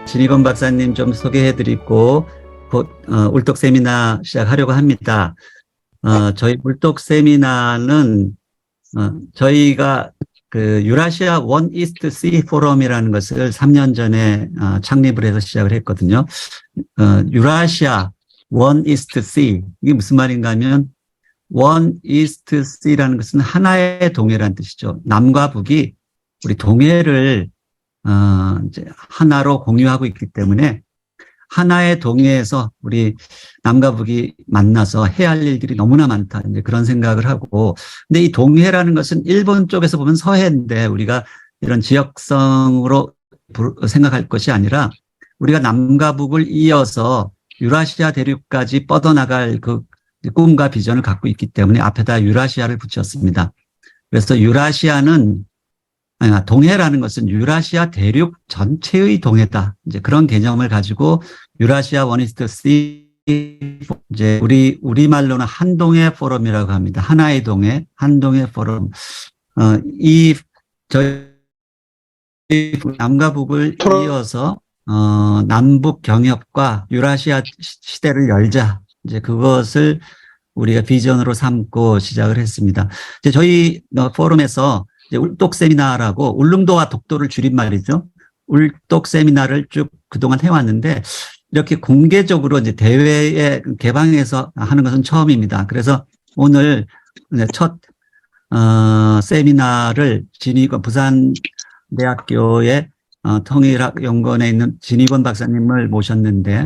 진희건 박사님 좀 소개해드리고 곧 울독 세미나 시작하려고 합니다. 저희 울독 세미나는 저희가 그 유라시아 원 이스트 씨 포럼이라는 것을 3년 전에 창립을 해서 시작을 했거든요. 유라시아 원 이스트 씨, 이게 무슨 말인가 하면 원 이스트 씨라는 것은 하나의 동해라는 뜻이죠. 남과 북이 우리 동해를 이제 하나로 공유하고 있기 때문에 하나의 동해에서 우리 남과 북이 만나서 해야 할 일들이 너무나 많다. 이제 그런 생각을 하고. 근데 이 동해라는 것은 일본 쪽에서 보면 서해인데 우리가 이런 지역성으로 생각할 것이 아니라 우리가 남과 북을 이어서 유라시아 대륙까지 뻗어나갈 그 꿈과 비전을 갖고 있기 때문에 앞에다 유라시아를 붙였습니다. 그래서 유라시아는 동해라는 것은 유라시아 대륙 전체의 동해다. 이제 그런 개념을 가지고 유라시아 원이스트 씨, 이제 우리말로는 한동해 포럼이라고 합니다. 하나의 동해, 한동해 포럼. 저희 남과 북을 이어서 남북 경협과 유라시아 시대를 열자. 이제 그것을 우리가 비전으로 삼고 시작을 했습니다. 이제 저희 포럼에서 이제 울독 세미나라고 울릉도와 독도를 줄임말이죠. 울독 세미나를 쭉 그동안 해왔는데 이렇게 공개적으로 이제 대회에 개방해서 하는 것은 처음입니다. 그래서 오늘 첫 세미나를 부산대학교의 통일학연구원에 있는 진희권 박사님을 모셨는데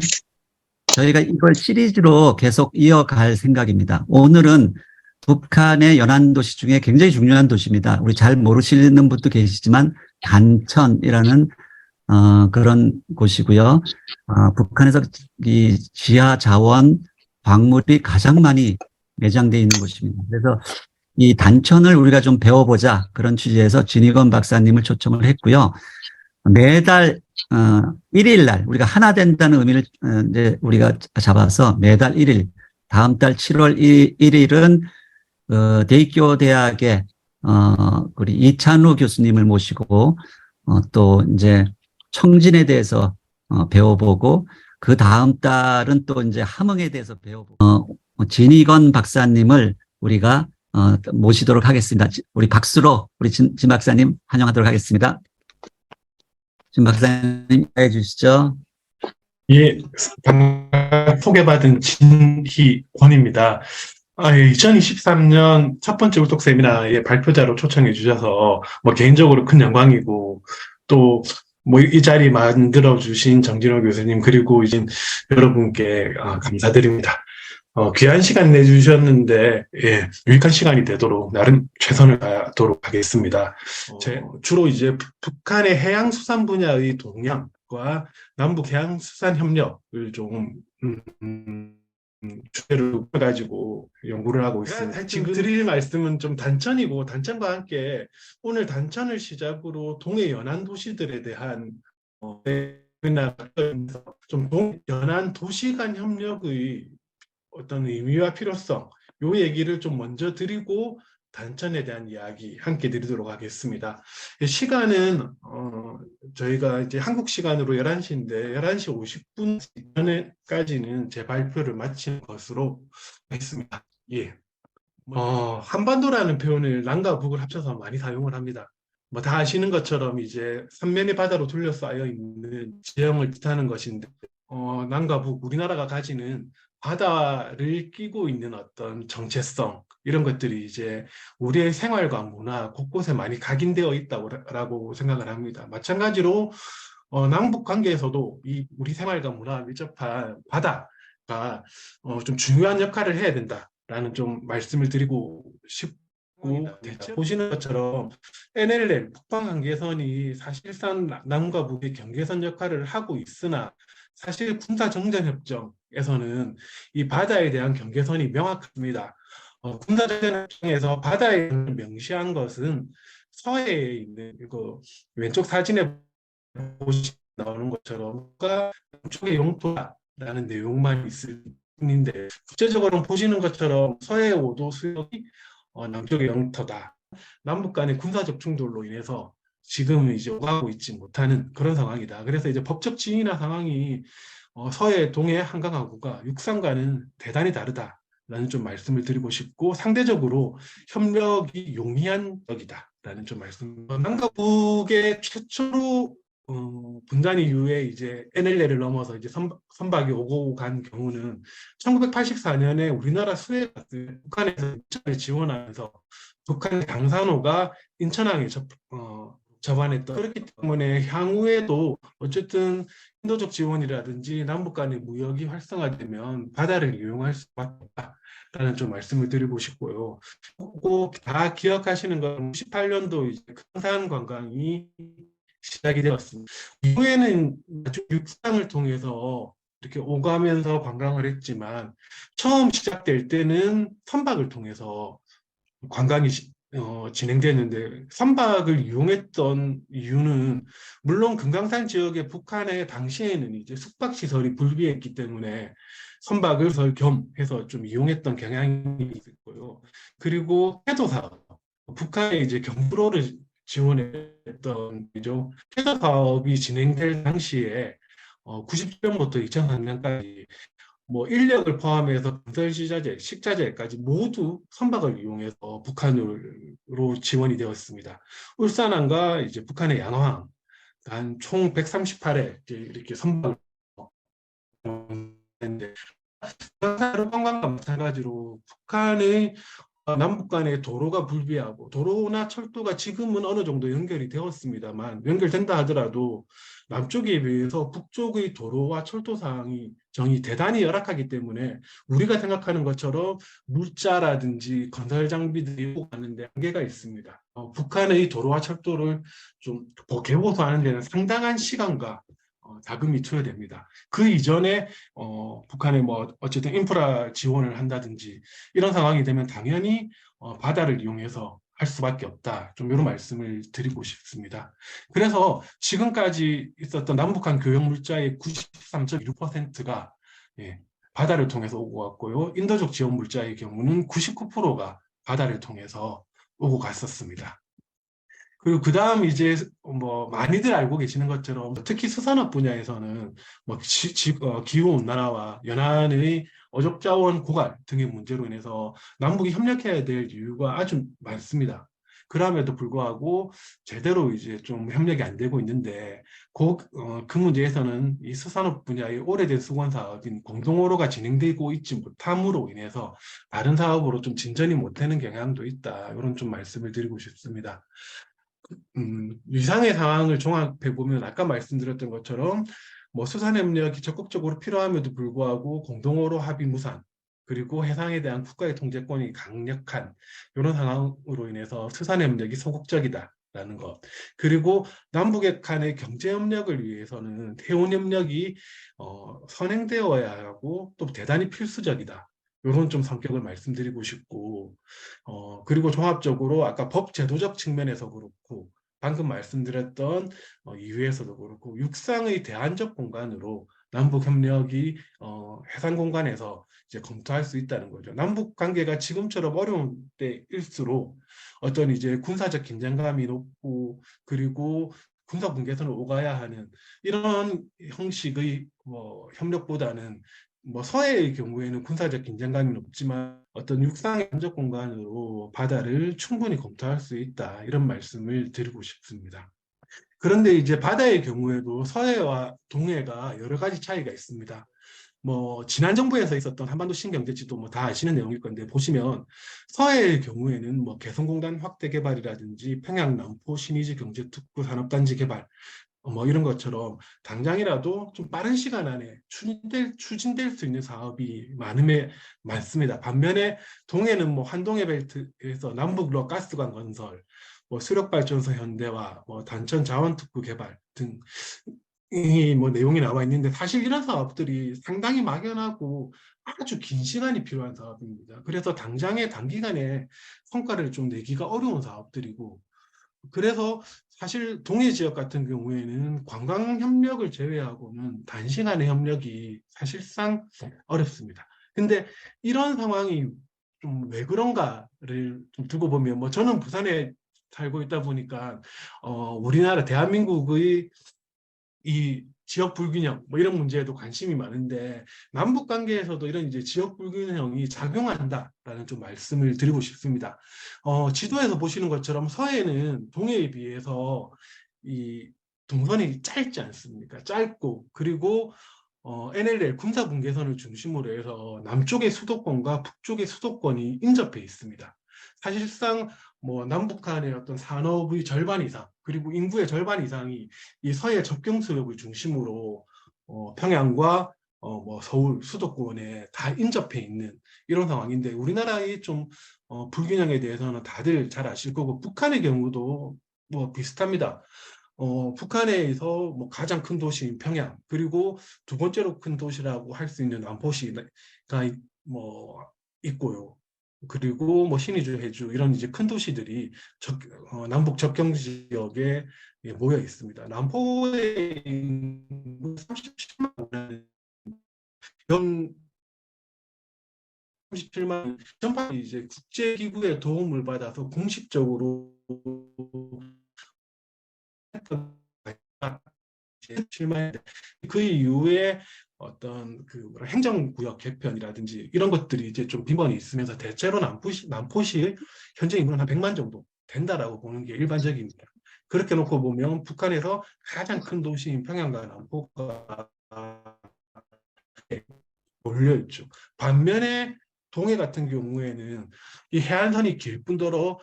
저희가 이걸 시리즈로 계속 이어갈 생각입니다. 오늘은 북한의 연안도시 중에 굉장히 중요한 도시입니다. 우리 잘 모르시는 분도 계시지만 단천이라는 그런 곳이고요. 북한에서 이 지하 자원 광물이 가장 많이 매장되어 있는 곳입니다. 그래서 이 단천을 우리가 좀 배워보자 그런 취지에서 진희건 박사님을 초청을 했고요. 매달 1일 날 우리가 하나 된다는 의미를 이제 우리가 잡아서 매달 1일, 다음 달 7월 1일은 대익교 대학의 우리 이찬우 교수님을 모시고 또 이제 청진에 대해서 배워보고 그 다음 달은 또 이제 함흥에 대해서 배워보고 진희건 박사님을 우리가 모시도록 하겠습니다. 우리 박수로 우리 진 박사님 환영하도록 하겠습니다. 진 박사님 해 주시죠. 예, 소개받은 진희권입니다. 2023년 첫 번째 울독 세미나의 발표자로 초청해 주셔서 개인적으로 큰 영광이고 또 이 자리 만들어 주신 정진호 교수님 그리고 이제 여러분께 감사드립니다. 귀한 시간 내주셨는데 유익한 시간이 되도록 나름 최선을 다하도록 하겠습니다. 주로 이제 북한의 해양수산 분야의 동향과 남북 해양수산 협력을 좀 주제로 가지고 연구를 하고 있습니다. 지금 드릴 말씀은 좀 단천이고 단천과 함께 오늘 단천을 시작으로 동해 연안 도시들에 대한 좀 연안 도시 간 협력의 어떤 의미와 필요성 요 얘기를 좀 먼저 드리고 단천에 대한 이야기 함께 드리도록 하겠습니다. 시간은 저희가 이제 한국 시간으로 11시인데 11시 50분 전에까지는 제 발표를 마치는 것으로 했습니다. 예. 한반도라는 표현을 남과 북을 합쳐서 많이 사용을 합니다. 다 아시는 것처럼 이제 삼면의 바다로 둘러싸여 있는 지형을 뜻하는 것인데 남과 북 우리나라가 가지는 바다를 끼고 있는 어떤 정체성 이런 것들이 이제 우리의 생활과 문화 곳곳에 많이 각인되어 있다고 생각을 합니다. 마찬가지로 남북 관계에서도 우리 생활과 문화와 밀접한 바다가 좀 중요한 역할을 해야 된다라는 좀 말씀을 드리고 싶고 보시는 것처럼 NLL 북방 경계선이 사실상 남과 북의 경계선 역할을 하고 있으나 사실 군사정전협정에서는 이 바다에 대한 경계선이 명확합니다. 군사정전협정에서 바다에 명시한 것은 서해에 있는 왼쪽 사진에 나오는 것처럼 남쪽의 영토라는 내용만 있는데 구체적으로 보시는 것처럼 서해 5도 수역이 남쪽의 영토다. 남북 간의 군사적 충돌로 인해서 지금은 이제 오가고 있지 못하는 그런 상황이다. 그래서 이제 법적 지위나 상황이 서해, 동해, 한강하고가 육상과는 대단히 다르다라는 좀 말씀을 드리고 싶고, 상대적으로 협력이 용이한 적이다라는 좀 말씀. 남과 북의 최초로 분단 이후에 이제 NLL을 넘어서 이제 선박이 오고 간 경우는 1984년에 우리나라 수해가스 북한에서 인천에 지원하면서 북한 당산호가 인천항에 접안했던, 그렇기 때문에 향후에도 어쨌든 인도적 지원이라든지 남북 간의 무역이 활성화되면 바다를 이용할 수밖에 없다라는 좀 말씀을 드리고 싶고요. 꼭 다 기억하시는 건 18년도 이제 강산 관광이 시작이 되었습니다. 이후에는 육상을 통해서 이렇게 오가면서 관광을 했지만, 처음 시작될 때는 선박을 통해서 관광이 진행됐는데, 선박을 이용했던 이유는 물론 금강산 지역의 북한의 당시에는 이제 숙박 시설이 불비했기 때문에 선박을 겸해서 좀 이용했던 경향이 있고요. 그리고 태도 사업, 북한의 이제 경부로를 지원했던 이죠. 태도 사업이 진행될 당시에 90년부터 2003년까지 뭐 인력을 포함해서 건설시자재, 식자재까지 모두 선박을 이용해서 북한으로 지원이 되었습니다. 울산항과 이제 북한의 양화항 한 총 138회 이렇게 선박을 했는데, 관광과 마찬가지로 북한의 남북 간의 도로가 불비하고, 도로나 철도가 지금은 어느 정도 연결이 되었습니다만, 연결된다 하더라도 남쪽에 비해서 북쪽의 도로와 철도 상황이 정이 대단히 열악하기 때문에 우리가 생각하는 것처럼 물자라든지 건설 장비들이 오고 가는데 한계가 있습니다. 북한의 도로와 철도를 좀 개보수하는 데는 상당한 시간과 자금이 투여됩니다. 그 이전에 북한의 뭐 어쨌든 인프라 지원을 한다든지 이런 상황이 되면 당연히 바다를 이용해서 할 수밖에 없다. 좀 이런 말씀을 드리고 싶습니다. 그래서 지금까지 있었던 남북한 교역 물자의 93.16%가 바다를 통해서 오고 갔고요. 인도적 지원 물자의 경우는 99%가 바다를 통해서 오고 갔었습니다. 그리고 그 다음 이제 뭐 많이들 알고 계시는 것처럼 특히 수산업 분야에서는 뭐 기후 온난화와 연안의 어족 자원 고갈 등의 문제로 인해서 남북이 협력해야 될 이유가 아주 많습니다. 그럼에도 불구하고 제대로 이제 좀 협력이 안 되고 있는데, 그 문제에서는 이 수산업 분야의 오래된 수건 사업인 공동어로가 진행되고 있지 못함으로 인해서 다른 사업으로 좀 진전이 못 되는 경향도 있다. 이런 좀 말씀을 드리고 싶습니다. 위상의 상황을 종합해 보면 아까 말씀드렸던 것처럼 뭐 수산협력이 적극적으로 필요함에도 불구하고 공동어로 합의 무산, 그리고 해상에 대한 국가의 통제권이 강력한 이런 상황으로 인해서 수산협력이 소극적이다라는 것, 그리고 남북의 간의 경제협력을 위해서는 해운협력이 선행되어야 하고 또 대단히 필수적이다. 이런 좀 성격을 말씀드리고 싶고, 그리고 종합적으로 아까 법 제도적 측면에서 그렇고, 방금 말씀드렸던 이유에서도 그렇고, 육상의 대안적 공간으로 남북 협력이 해상 공간에서 이제 검토할 수 있다는 거죠. 남북 관계가 지금처럼 어려운 때일수록 어떤 이제 군사적 긴장감이 높고, 그리고 군사 분계선을 오가야 하는 이런 형식의 협력보다는, 뭐 서해의 경우에는 군사적 긴장감이 높지만 어떤 육상의 안적 공간으로 바다를 충분히 검토할 수 있다, 이런 말씀을 드리고 싶습니다. 그런데 이제 바다의 경우에도 서해와 동해가 여러 가지 차이가 있습니다. 뭐 지난 정부에서 있었던 한반도 신경제지도 뭐 다 아시는 내용일 건데, 보시면 서해의 경우에는 뭐 개성공단 확대 개발이라든지 평양 남포 신의지 경제특구 산업단지 개발, 뭐 이런 것처럼 당장이라도 좀 빠른 시간 안에 추진될 수 있는 사업이 많습니다. 반면에 동해는 뭐 한동해 벨트에서 남북로 가스관 건설, 뭐 수력발전소 현대화, 뭐 단천 자원특구 개발 등이 뭐 내용이 나와 있는데, 사실 이런 사업들이 상당히 막연하고 아주 긴 시간이 필요한 사업입니다. 그래서 당장에 단기간에 성과를 좀 내기가 어려운 사업들이고, 그래서 사실 동해 지역 같은 경우에는 관광 협력을 제외하고는 단시간의 협력이 사실상 어렵습니다. 근데 이런 상황이 좀 왜 그런가를 좀 두고 보면, 뭐 저는 부산에 살고 있다 보니까 우리나라 대한민국의 이 지역 불균형 뭐 이런 문제에도 관심이 많은데 남북 관계에서도 이런 이제 지역 불균형이 작용한다라는 좀 말씀을 드리고 싶습니다. 지도에서 보시는 것처럼 서해는 동해에 비해서 이 동선이 짧지 않습니까? 짧고 그리고 NLL 군사분계선을 중심으로 해서 남쪽의 수도권과 북쪽의 수도권이 인접해 있습니다. 사실상 뭐 남북한의 어떤 산업의 절반 이상 그리고 인구의 절반 이상이 이 서해 접경수역을 중심으로 평양과 뭐 서울 수도권에 다 인접해 있는 이런 상황인데 우리나라의 좀 불균형에 대해서는 다들 잘 아실 거고 북한의 경우도 뭐 비슷합니다. 북한에서 뭐 가장 큰 도시인 평양 그리고 두 번째로 큰 도시라고 할 수 있는 남포시가 뭐 있고요. 그리고 뭐 신의주, 해주 이런 이제 큰 도시들이 남북 접경 지역에 모여 있습니다. 남포에 37만 연 37만 전파 이제 국제 기구의 도움을 받아서 공식적으로 했던 7만 그 이후에 어떤 그 행정구역 개편이라든지 이런 것들이 이제 좀 빈번히 있으면서 대체로 남포시의 현재 인구는 한 100만 정도 된다라고 보는 게 일반적입니다. 그렇게 놓고 보면 북한에서 가장 큰 도시인 평양과 남포가 몰려 있죠. 반면에 동해 같은 경우에는 이 해안선이 길 뿐더러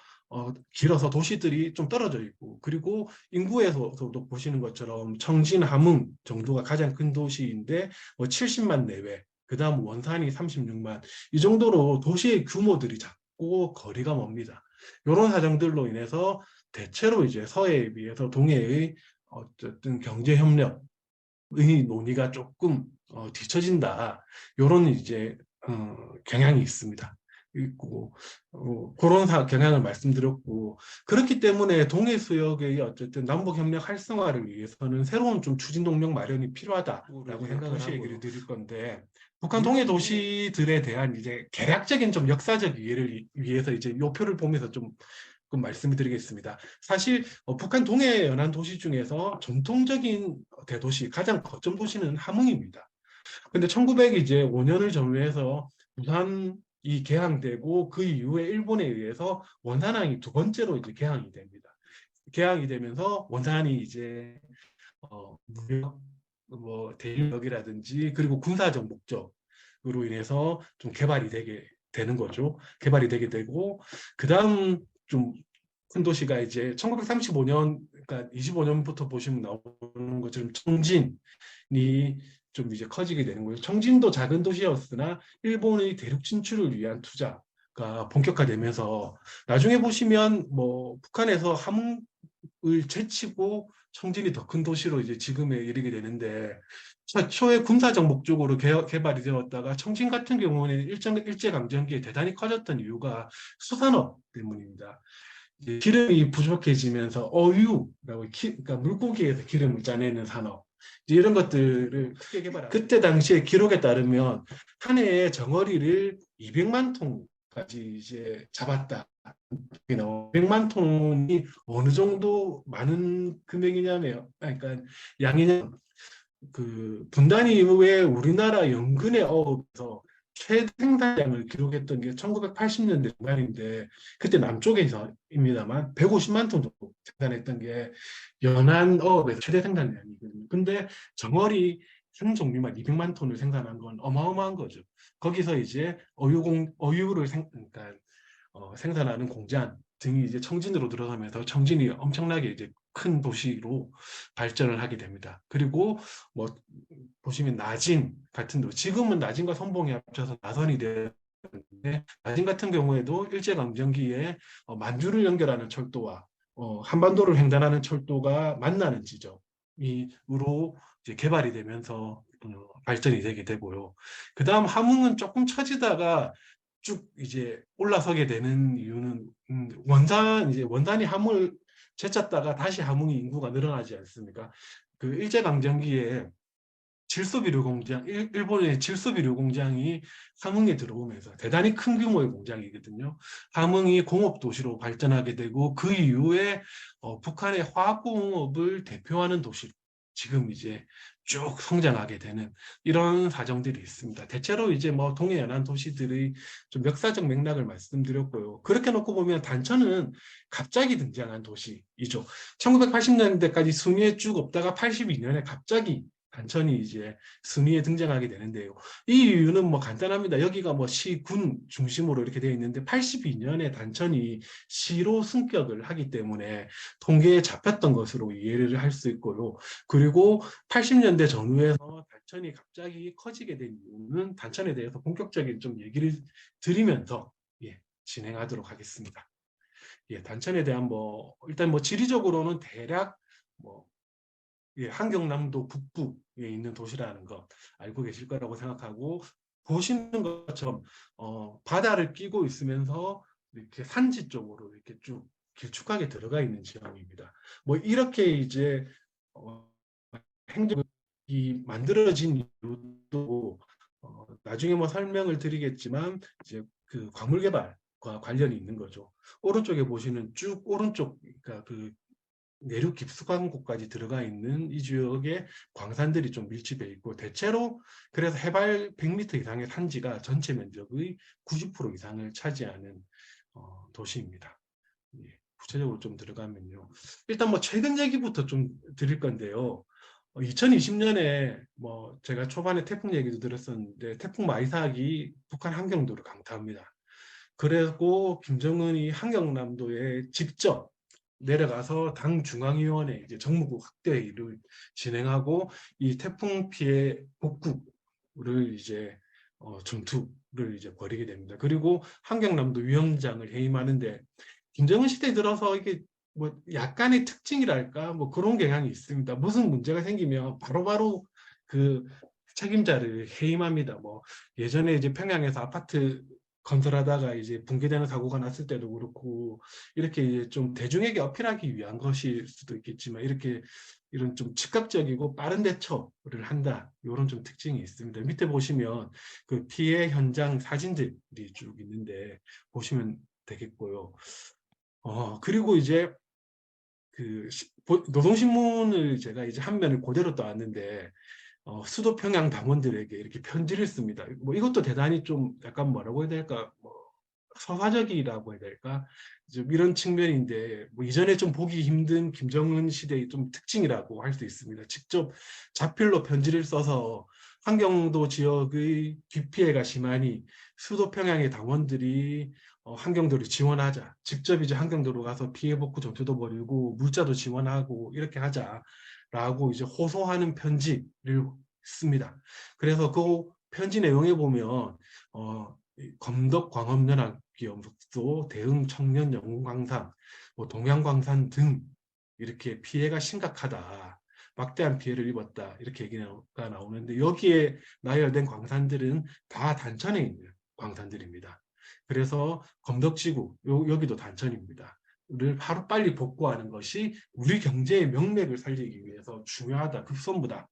길어서 도시들이 좀 떨어져 있고 그리고 인구에서도 보시는 것처럼 청진, 함흥 정도가 가장 큰 도시인데 뭐 70만 내외 그 다음 원산이 36만 이 정도로 도시의 규모들이 작고 거리가 멉니다. 이런 사정들로 인해서 대체로 이제 서해에 비해서 동해의 어쨌든 경제 협력의 논의가 조금 뒤처진다. 이런 이제 경향이 있습니다. 있고 그런 경향을 말씀드렸고 그렇기 때문에 동해 수역의 어쨌든 남북 협력 활성화를 위해서는 새로운 좀 추진 동력 마련이 필요하다라고 생각을 하고 얘기를 드릴 건데 북한 동해 도시들에 대한 이제 개략적인 좀 역사적 이해를 위해서 이제 요 표를 보면서 좀 말씀을 드리겠습니다. 사실 북한 동해 연안 도시 중에서 전통적인 대도시 가장 거점 도시는 함흥입니다. 근데 1905년을 전후해서 부산이 개항되고 그 이후에 일본에 의해서 원산항이 두 번째로 이제 개항이 됩니다. 개항이 되면서 원산이 이제 무역, 뭐 대륙이라든지 그리고 군사적 목적으로 인해서 좀 개발이 되게 되는 거죠. 개발이 되게 되고 그 다음 좀 큰 도시가 이제 1935년, 그러니까 25년부터 보시면 나오는 것처럼 청진이 좀 이제 커지게 되는 거예요. 청진도 작은 도시였으나 일본의 대륙 진출을 위한 투자가 본격화되면서 나중에 보시면 뭐 북한에서 함흥을 제치고 청진이 더 큰 도시로 이제 지금에 이르게 되는데 최초의 군사적 목적으로 개발이 되었다가 청진 같은 경우는 일제강점기에 대단히 커졌던 이유가 수산업 때문입니다. 기름이 부족해지면서 어유라고 그러니까 물고기에서 기름을 짜내는 산업 이런 것들을 크게 개발하고 그때 당시에 기록에 따르면 한 해에 정어리를 200만 톤까지 이제 잡았다. 200만 톤이 어느 정도 많은 금액이냐면 그러니까 양이냐 그 분단 이후에 우리나라 연근의 어업에서 최대 생산량을 기록했던 게 1980년대 중반인데 그때 남쪽에서입니다만 150만 톤 정도 생산했던 게 연안 어업에서 최대 생산량이거든요. 근데 정어리 한 종류만 200만 톤을 생산한 건 어마어마한 거죠. 거기서 이제 어유를 그러니까 생산하는 공장 등이 이제 청진으로 들어가면서 청진이 엄청나게 이제 큰 도시로 발전을 하게 됩니다. 그리고 뭐 보시면 나진 같은 도 지금은 나진과 선봉이 합쳐서 나선이 되는데 나진 같은 경우에도 일제강점기에 만주를 연결하는 철도와 한반도를 횡단하는 철도가 만나는 지점으로 이제 개발이 되면서 발전이 되게 되고요. 그 다음 함흥은 조금 처지다가 쭉 이제 올라서게 되는 이유는 원단이 함을 제쳤다가 다시 함흥이 인구가 늘어나지 않습니까? 그 일제강점기에 질소비료 공장, 일본의 질소비료 공장이 함흥에 들어오면서 대단히 큰 규모의 공장이거든요. 함흥이 공업 도시로 발전하게 되고 그 이후에 북한의 화학공업을 대표하는 도시로 지금 이제 쭉 성장하게 되는 이런 사정들이 있습니다. 대체로 이제 뭐 동해연안 도시들의 좀 역사적 맥락을 말씀드렸고요. 그렇게 놓고 보면 단천은 갑자기 등장한 도시이죠. 1980년대까지 순위에 쭉 없다가 82년에 갑자기 단천이 이제 순위에 등장하게 되는데요. 이 이유는 뭐 간단합니다. 여기가 뭐 시군 중심으로 이렇게 되어 있는데 82년에 단천이 시로 승격을 하기 때문에 통계에 잡혔던 것으로 이해를 할 수 있고요. 그리고 80년대 전후에서 단천이 갑자기 커지게 된 이유는 단천에 대해서 본격적인 좀 얘기를 드리면서 진행하도록 하겠습니다. 단천에 대한 뭐 일단 뭐 지리적으로는 대략 뭐 한경남도 북부에 있는 도시라는 거 알고 계실 거라고 생각하고 보시는 것처럼 바다를 끼고 있으면서 이렇게 산지 쪽으로 이렇게 쭉 길쭉하게 들어가 있는 지형입니다. 뭐 이렇게 이제 행정이 만들어진 이유도 나중에 뭐 설명을 드리겠지만 이제 그 광물 개발과 관련이 있는 거죠. 오른쪽에 보시는 쭉 오른쪽 그러니까 그 내륙 깊숙한 곳까지 들어가 있는 이 지역에 광산들이 좀 밀집해 있고 대체로 그래서 해발 100m 이상의 산지가 전체 면적의 90% 이상을 차지하는 도시입니다. 구체적으로 좀 들어가면요. 일단 뭐 최근 얘기부터 좀 드릴 건데요. 2020년에 뭐 제가 초반에 태풍 얘기도 들었었는데 태풍 마이삭이 북한 함경도를 강타합니다. 그리고 김정은이 함경남도에 직접 내려가서 당 중앙위원회 이제 정무국 확대회의를 진행하고 이 태풍 피해 복구를 이제 전투를 이제 벌이게 됩니다. 그리고 함경남도 위원장을 해임하는데 김정은 시대에 들어서 이게 뭐 약간의 특징이랄까 뭐 그런 경향이 있습니다. 무슨 문제가 생기면 바로바로 그 책임자를 해임합니다. 뭐 예전에 이제 평양에서 아파트 건설하다가 이제 붕괴되는 사고가 났을 때도 그렇고 이렇게 이제 좀 대중에게 어필하기 위한 것일 수도 있겠지만 이렇게 이런 좀 즉각적이고 빠른 대처를 한다 이런 좀 특징이 있습니다. 밑에 보시면 그 피해 현장 사진들이 쭉 있는데 보시면 되겠고요. 그리고 이제 그 노동신문을 제가 이제 한 면을 그대로 떠왔는데 수도 평양 당원들에게 이렇게 편지를 씁니다. 뭐 이것도 대단히 좀 약간 뭐라고 해야 될까, 뭐 서사적이라고 해야 될까, 좀 이런 측면인데 뭐 이전에 좀 보기 힘든 김정은 시대의 좀 특징이라고 할 수 있습니다. 직접 자필로 편지를 써서 함경도 지역의 기피해가 심하니 수도 평양의 당원들이 함경도를 지원하자. 직접 이제 함경도로 가서 피해 복구 전투도 벌이고 물자도 지원하고 이렇게 하자라고 이제 호소하는 편지를 씁니다. 그래서 그 편지 내용에 보면 검덕광업연합기업소, 대흥청년영웅광산, 뭐 동양광산 등 이렇게 피해가 심각하다. 막대한 피해를 입었다. 이렇게 얘기가 나오는데 여기에 나열된 광산들은 다 단천에 있는 광산들입니다. 그래서 검덕지구, 여기도 단천입니다. 를 하루빨리 복구하는 것이 우리 경제의 명맥을 살리기 위해서 중요하다, 급선무다.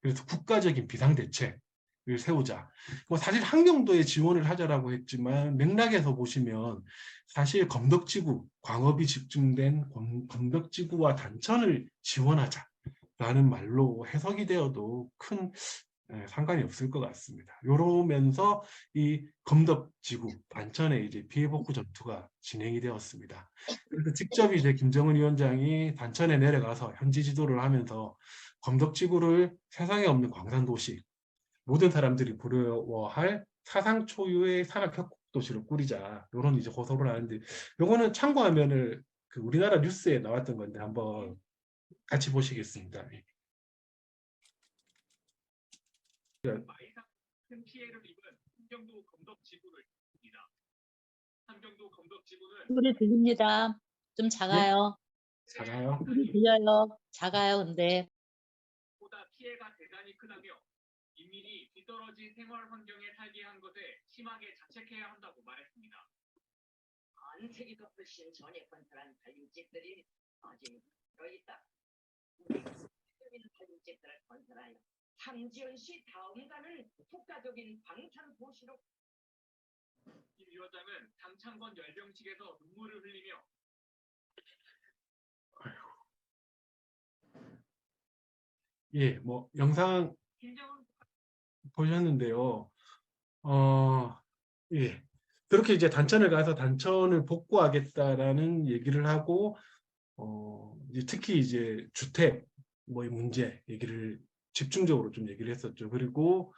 그래서 국가적인 비상대책을 세우자. 뭐 사실 환경도에 지원을 하자라고 했지만 맥락에서 보시면 사실 검덕지구, 광업이 집중된 검덕지구와 단천을 지원하자라는 말로 해석이 되어도 큰 상관이 없을 것 같습니다. 이러면서 이 검덕지구 단천에 이제 피해복구 전투가 진행이 되었습니다. 그래서 직접 이제 김정은 위원장이 단천에 내려가서 현지 지도를 하면서 검덕지구를 세상에 없는 광산도시, 모든 사람들이 부러워할 사상 초유의 산악 혁곡 도시로 꾸리자 이런 이제 호소를 하는데 요거는 참고하면은 그 우리나라 뉴스에 나왔던 건데 한번 같이 보시겠습니다. 큰 피해를 입은 함경도 검덕지구를 입니다. 함경도 검덕지구는 소리 들립니다. 좀 작아요. 작아요. 소리 들려요. 작아요, 근데. 보다 피해가 대단히 크다며 인민이 뒤떨어진 생활 환경에 살게 한 것에 심하게 자책해야 한다고 말했습니다. 안색이도 훨씬 전에 건설한 관림집들이 아직 들어있다. 우리 관림집들을 건설하여 함지연시 다음가는 국가적인 방탄 도시로. 김 위원장은 당창건 열병식에서 눈물을 흘리며 예, 뭐 영상 김정은 보셨는데요. 예. 그렇게 이제 단천을 가서 단천을 복구하겠다라는 얘기를 하고, 이제 특히 이제 주택 뭐의 문제 얘기를 집중적으로 좀 얘기를 했었죠. 그리고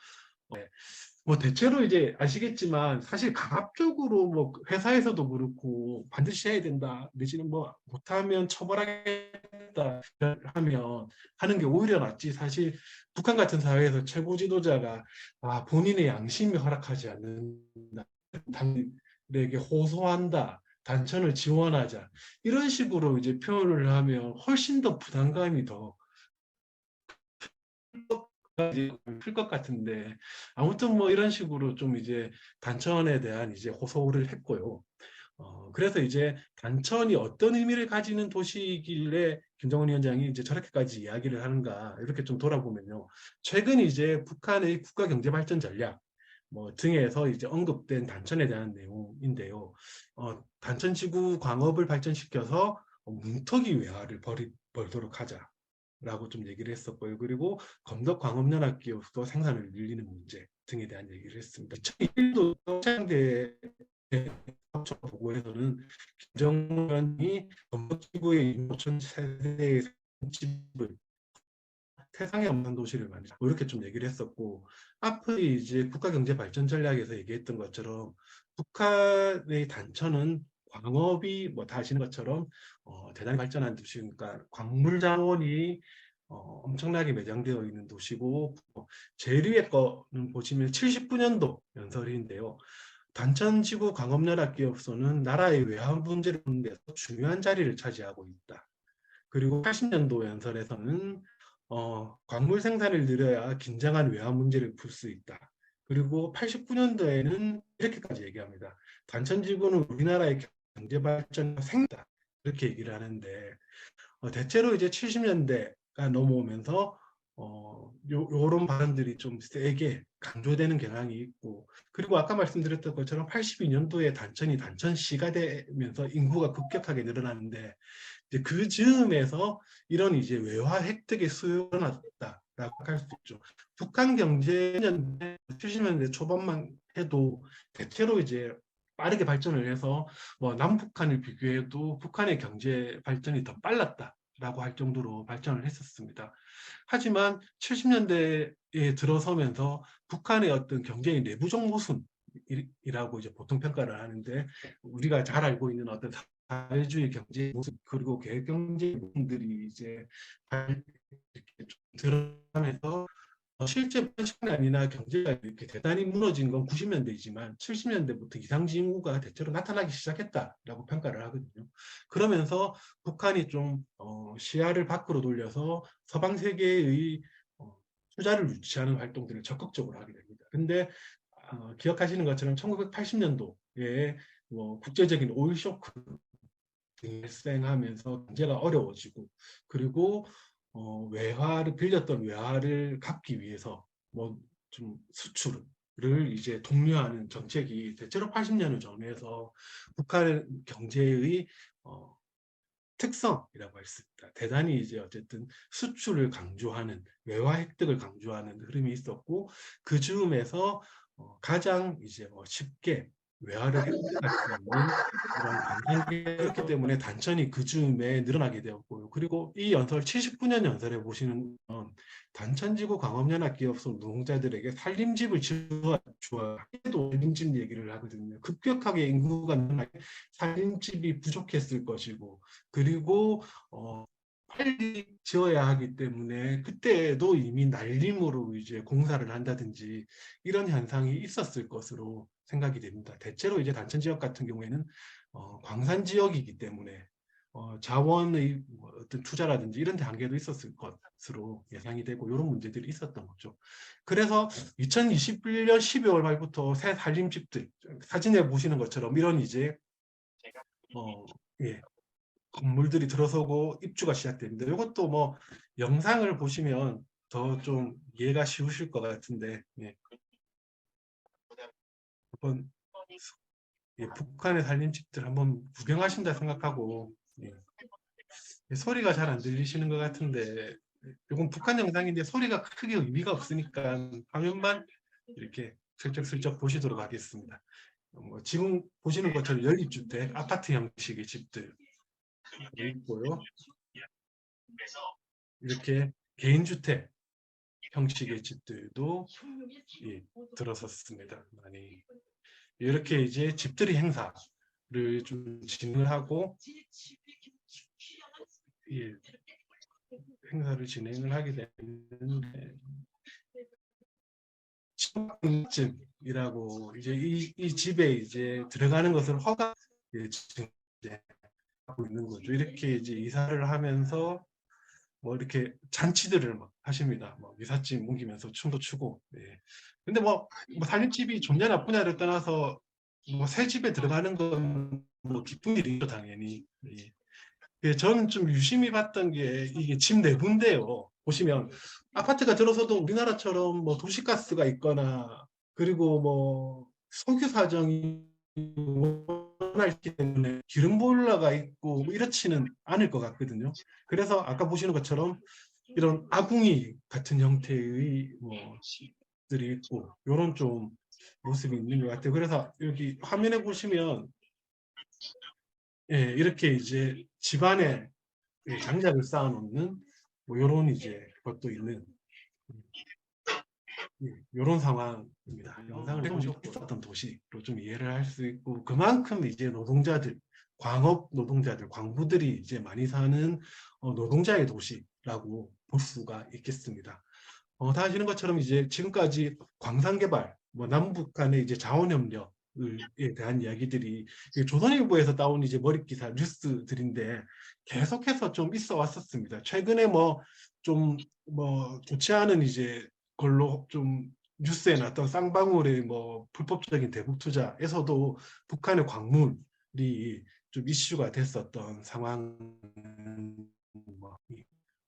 뭐 대체로 이제 아시겠지만 사실 강압적으로 뭐 회사에서도 그렇고 반드시 해야 된다 내지는 뭐 못하면 처벌하겠다 하면 하는 게 오히려 낫지. 사실 북한 같은 사회에서 최고 지도자가 본인의 양심이 허락하지 않는다, 당에게 호소한다, 단천을 지원하자, 이런 식으로 이제 표현을 하면 훨씬 더 부담감이 더 클 것 같은데, 아무튼 뭐 이런 식으로 좀 이제 단천에 대한 이제 호소를 했고요. 그래서 이제 단천이 어떤 의미를 가지는 도시이길래 김정은 위원장이 이제 저렇게까지 이야기를 하는가, 이렇게 좀 돌아보면요. 최근 이제 북한의 국가 경제 발전 전략 뭐 등에서 이제 언급된 단천에 대한 내용인데요. 단천 지구 광업을 발전시켜서 문턱이 외화를 벌도록 하자, 라고 좀 얘기를 했었고요. 그리고 검덕 광업연합 기업도 생산을 늘리는 문제 등에 대한 얘기를 했습니다. 2001도 창대 보고에서는 김정은이 검덕지구의 5천 세대의 집을 세상에 없는 도시를 만들자, 뭐 이렇게 좀 얘기를 했었고, 앞의 이제 국가경제발전 전략에서 얘기했던 것처럼 북한의 단천은 광업이 뭐 다 아시는 것처럼 대단히 발전한 도시니까 광물 자원이 엄청나게 매장되어 있는 도시고, 제일 위에 거는 보시면 79년도 연설인데요. 단천지구 광업연합기업소는 나라의 외환 문제를 푸는 데서 중요한 자리를 차지하고 있다. 그리고 80년도 연설에서는 광물 생산을 늘려야 긴장한 외환 문제를 풀 수 있다. 그리고 89년도에는 이렇게까지 얘기합니다. 단천지구는 우리나라의 경제 발전의 생다, 이렇게 얘기를 하는데, 대체로 이제 70년대가 넘어오면서 요런 발언들이 좀 세게 강조되는 경향이 있고, 그리고 아까 말씀드렸던 것처럼 82년도에 단천이 단천시가 되면서 인구가 급격하게 늘어나는데, 이제 그 즈음에서 이런 이제 외화 획득의 수요가 났다라고 할 수 있죠. 북한 경제는 70년대 초반만 해도 대체로 이제 빠르게 발전을 해서 뭐 남북한을 비교해도 북한의 경제 발전이 더 빨랐다라고 할 정도로 발전을 했었습니다. 하지만 70년대에 들어서면서 북한의 어떤 경제의 내부적 모순이라고 이제 보통 평가를 하는데, 우리가 잘 알고 있는 어떤 사회주의 경제 모습 그리고 계획 경제 부분들이 이제 이렇게 좀 드러나면서 실제 시간이나 경제가 이렇게 대단히 무너진 건 90년대이지만 70년대부터 이상징후가 대체로 나타나기 시작했다라고 평가를 하거든요. 그러면서 북한이 좀 시야를 밖으로 돌려서 서방 세계의 투자를 유치하는 활동들을 적극적으로 하게 됩니다. 근데 기억하시는 것처럼 1980년도에 뭐 국제적인 오일 쇼크 발생하면서 경제가 어려워지고, 그리고 외화를 빌렸던 외화를 갚기 위해서 뭐 좀 수출을 이제 독려하는 정책이 대체로 80년을 전후해서 북한 경제의 특성이라고 할 수 있다. 대단히 이제 어쨌든 수출을 강조하는, 외화 획득을 강조하는 흐름이 있었고, 그 즈음에서 가장 이제 쉽게 외화를 획득할 수 있는 이런 방산계, 그렇기 때문에 단천이 그 즈음에 늘어나게 되었고요. 그리고 이 연설 79년 연설에 보시는 단천지구 광업연합기업소 노동자들에게 살림집을 지어주어 해도 살림집 얘기를 하거든요. 급격하게 인구가 늘어나게 살림집이 부족했을 것이고, 그리고 빨리 지어야 하기 때문에 그때도 이미 날림으로 이제 공사를 한다든지 이런 현상이 있었을 것으로 생각이 됩니다. 대체로 이제 단천 지역 같은 경우에는 광산 지역이기 때문에 자원의 어떤 투자라든지 이런 단계도 있었을 것으로 예상이 되고, 이런 문제들이 있었던 거죠. 그래서 2021년 12월 말부터 새 살림집들, 사진에 보시는 것처럼 이런 이제 예, 건물들이 들어서고 입주가 시작됩니다. 이것도 뭐 영상을 보시면 더 좀 이해가 쉬우실 것 같은데, 예. 한번 예, 북한의 살림집들 한번 구경하신다 생각하고, 예. 소리가 잘 안 들리시는 것 같은데, 이건 북한 영상인데 소리가 크게 의미가 없으니까 화면만 이렇게 슬쩍슬쩍 보시도록 하겠습니다. 뭐 지금 보시는 것처럼 연립주택, 아파트 형식의 집들 있고요. 이렇게 개인주택 형식의 집들도 예, 들어섰습니다. 많이 이렇게 이제 집들이 행사를 좀 진행하고 예, 행사를 진행을 하게 되는데 청증이라고 이제 이 집에 이제 들어가는 것을 허가 이제 하고 있는 거죠. 이렇게 이제 이사를 하면서 뭐 이렇게 잔치들을 막 하십니다. 뭐 이삿짐 옮기면서 춤도 추고. 예. 근데 뭐 살림집이 좋냐 나쁘냐를 떠나서 뭐 새 집에 들어가는 건 뭐 기쁜 일이죠 당연히. 예. 예, 저는 좀 유심히 봤던 게 이게 집 내부인데요. 보시면 아파트가 들어서도 우리나라처럼 뭐 도시가스가 있거나 그리고 뭐 석유 사정이 원활하기 때문에 기름 보일러가 있고 뭐 이렇지는 않을 것 같거든요. 그래서 아까 보시는 것처럼 이런 아궁이 같은 형태의 뭐 집들이 있고 이런 좀 모습이 있는 것 같아요. 그래서 여기 화면에 보시면 예, 이렇게 이제 집안에 예, 장작을 쌓아놓는 뭐 이런 이제 것도 있는 이런 상황입니다. 영상을 보시고 있었던 도시로 좀 이해를 할 수 있고 그만큼 이제 노동자들, 광업 노동자들, 광부들이 이제 많이 사는 노동자의 도시라고 볼 수가 있겠습니다. 다 아시는 것처럼 이제 지금까지 광산 개발, 뭐 남북 간의 이제 자원 협력에 대한 이야기들이 조선일보에서 나온 이제 머릿 기사 뉴스들인데 계속해서 좀 있어 왔었습니다. 최근에 뭐 좀 뭐 좋지 않은 이제 걸로 좀 뉴스에 났던 쌍방울의 뭐 불법적인 대북 투자에서도 북한의 광물이 좀 이슈가 됐었던 상황 뭐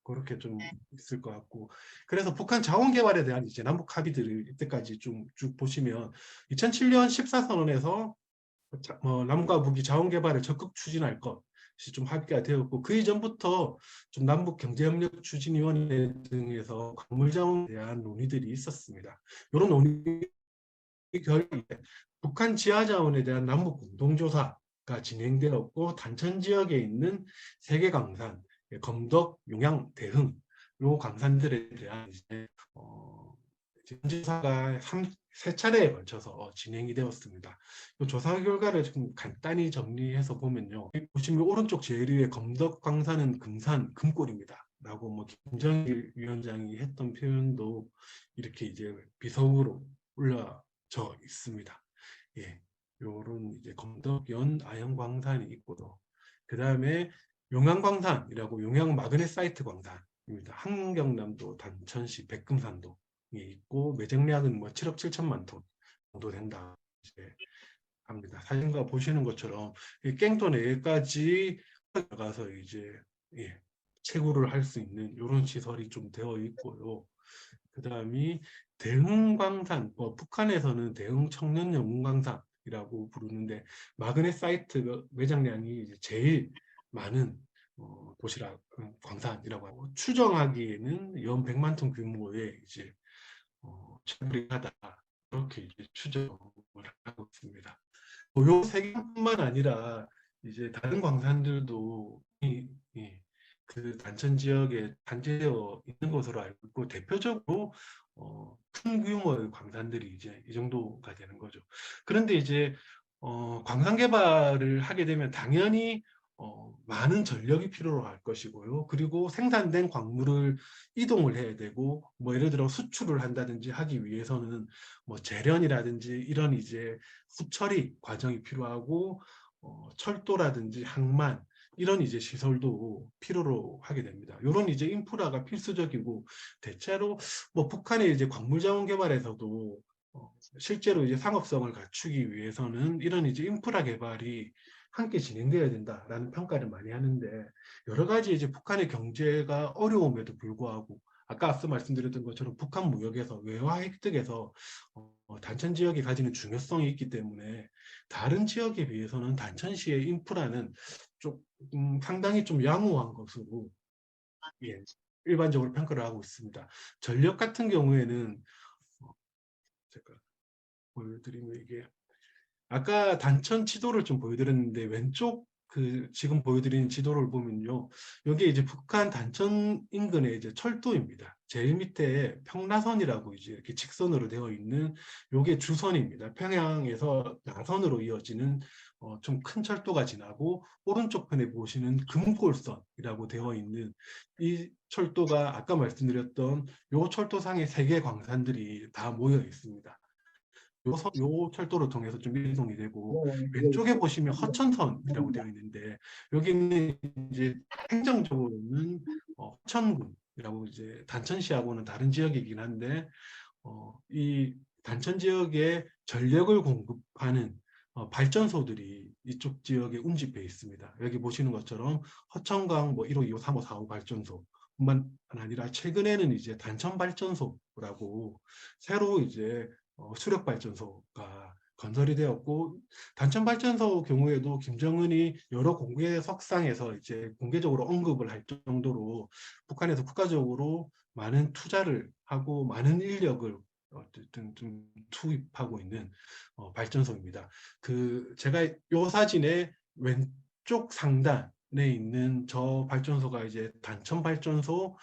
그렇게 좀 있을 것 같고 그래서 북한 자원 개발에 대한 이제 남북 합의들을 이때까지 좀 쭉 보시면 2007년 14선언에서 남과 북이 자원 개발을 적극 추진할 것이 좀 합의가 되었고 그 이전부터 좀 남북 경제협력 추진위원회 등에서 광물 자원에 대한 논의들이 있었습니다. 이런 논의 결과 북한 지하 자원에 대한 남북 공동조사가 진행되었고 단천 지역에 있는 세계 강산 검덕, 용양, 대흥 요 강산들에 대한 이제 조사가 세 차례에 걸쳐서 진행이 되었습니다. 이 조사 결과를 좀 간단히 정리해서 보면요. 보시면 오른쪽 제일 위에 검덕 광산은 금산, 금골입니다. 라고 뭐 김정일 위원장이 했던 표현도 이렇게 이제 비서우로 올려져 있습니다. 예, 요런 이제 검덕연 아연광산이 있고요. 그 다음에 용양광산이라고 용양 마그네사이트 광산입니다. 한경남도 단천시 백금산도 있고 매정량은 뭐 7억 7천만 톤 정도 된다 이제 합니다. 사진과 보시는 것처럼 이 깽도 내까지 가서 이제 예, 채굴을 할 수 있는 이런 시설이 좀 되어 있고요. 그 다음이 대흥광산, 북한에서는 대흥 청년연금광산이라고 부르는데 마그네사이트 매장량이 이제 제일 많은 도시락 광산이라고 하고 추정하기에는 연 100만 톤 규모의 이제 채굴이 하다 이렇게 이제 추정을 하고 있습니다. 요 세 개뿐만 아니라 이제 다른 광산들도 그 단천 지역에 단지되어 있는 것으로 알고 있고 대표적으로 큰 규모의 광산들이 이제 이 정도가 되는 거죠. 그런데 이제 광산 개발을 하게 되면 당연히 많은 전력이 필요로 할 것이고요. 그리고 생산된 광물을 이동을 해야 되고, 뭐 예를 들어 수출을 한다든지 하기 위해서는 뭐 재련이라든지 이런 이제 후처리 과정이 필요하고, 철도라든지 항만 이런 이제 시설도 필요로 하게 됩니다. 이런 이제 인프라가 필수적이고 대체로 뭐 북한의 이제 광물 자원 개발에서도 실제로 이제 상업성을 갖추기 위해서는 이런 이제 인프라 개발이 함께 진행되어야 된다라는 평가를 많이 하는데 여러 가지 이제 북한의 경제가 어려움에도 불구하고 아까 앞서 말씀드렸던 것처럼 북한 무역에서 외화 획득에서 단천 지역이 가지는 중요성이 있기 때문에 다른 지역에 비해서는 단천시의 인프라는 좀 상당히 좀 양호한 것으로 예, 일반적으로 평가를 하고 있습니다. 전력 같은 경우에는 제가 보여드리면 이게 아까 단천 지도를 좀 보여드렸는데 왼쪽 그 지금 보여드리는 지도를 보면요. 여기 이제 북한 단천 인근의 이제 철도입니다. 제일 밑에 평라선이라고 이제 이렇게 직선으로 되어 있는 요게 주선입니다. 평양에서 나선으로 이어지는 좀 큰 철도가 지나고 오른쪽 편에 보시는 금골선이라고 되어 있는 이 철도가 아까 말씀드렸던 요 철도상의 세 개 광산들이 다 모여 있습니다. 요 철도를 통해서 좀 이동이 되고 왼쪽에 보시면 허천선이라고 되어 있는데 여기는 이제 행정적으로는 허천군이라고 이제 단천시하고는 다른 지역이긴 한데 이 단천 지역에 전력을 공급하는 발전소들이 이쪽 지역에 운집해 있습니다. 여기 보시는 것처럼 허천강 뭐 1호, 2호, 3호, 4호 발전소뿐만 아니라 최근에는 이제 단천 발전소라고 새로 이제 수력 발전소가 건설이 되었고 단천 발전소 경우에도 김정은이 여러 공개 석상에서 이제 공개적으로 언급을 할 정도로 북한에서 국가적으로 많은 투자를 하고 많은 인력을 어쨌든 좀 투입하고 있는 발전소입니다. 그 제가 요 사진의 왼쪽 상단에 있는 저 발전소가 이제 단천 발전소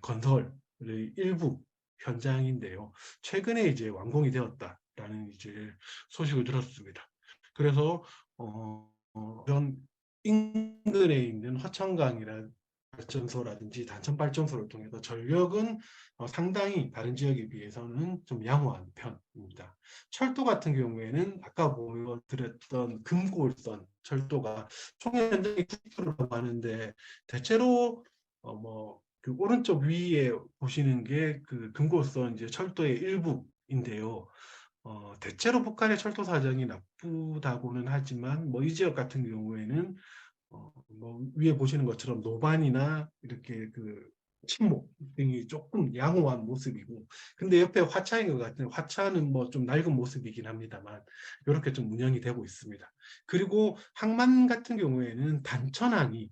건설의 일부 현장인데요. 최근에 이제 완공이 되었다라는 이제 소식을 들었습니다. 그래서 이런 인근에 있는 화천강이라는 발전소라든지 단천 발전소를 통해서 전력은 상당히 다른 지역에 비해서는 좀 양호한 편입니다. 철도 같은 경우에는 아까 보여드렸던 금골선 철도가 총 연장이 90km라고 하는데 대체로 그 오른쪽 위에 보시는 게 그 금골선 이제 철도의 일부인데요. 대체로 북한의 철도 사정이 나쁘다고는 하지만 뭐 이 지역 같은 경우에는 뭐 위에 보시는 것처럼 노반이나 이렇게 그 침목 등이 조금 양호한 모습이고 근데 옆에 화차인 것 같은 화차는 뭐 좀 낡은 모습이긴 합니다만 이렇게 좀 운영이 되고 있습니다. 그리고 항만 같은 경우에는 단천항이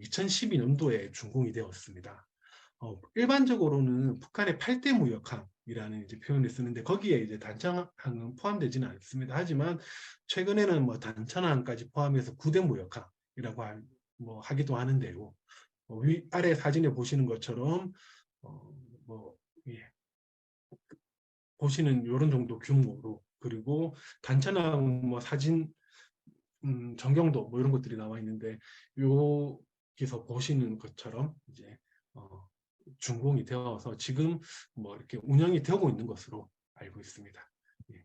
2012년도에 준공이 되었습니다. 일반적으로는 북한의 8대 무역항이라는 이제 표현을 쓰는데 거기에 이제 단천항은 포함되지는 않습니다. 하지만 최근에는 뭐 단천항까지 포함해서 9대 무역항이라고 하기도 하는데요. 아래 사진에 보시는 것처럼 뭐 예, 보시는 이런 정도 규모로 그리고 단천항 뭐 사진 전경도 뭐 이런 것들이 나와 있는데 여기서 보시는 것처럼 이제 준공이 되어서 지금 뭐 이렇게 운영이 되고 있는 것으로 알고 있습니다. 예.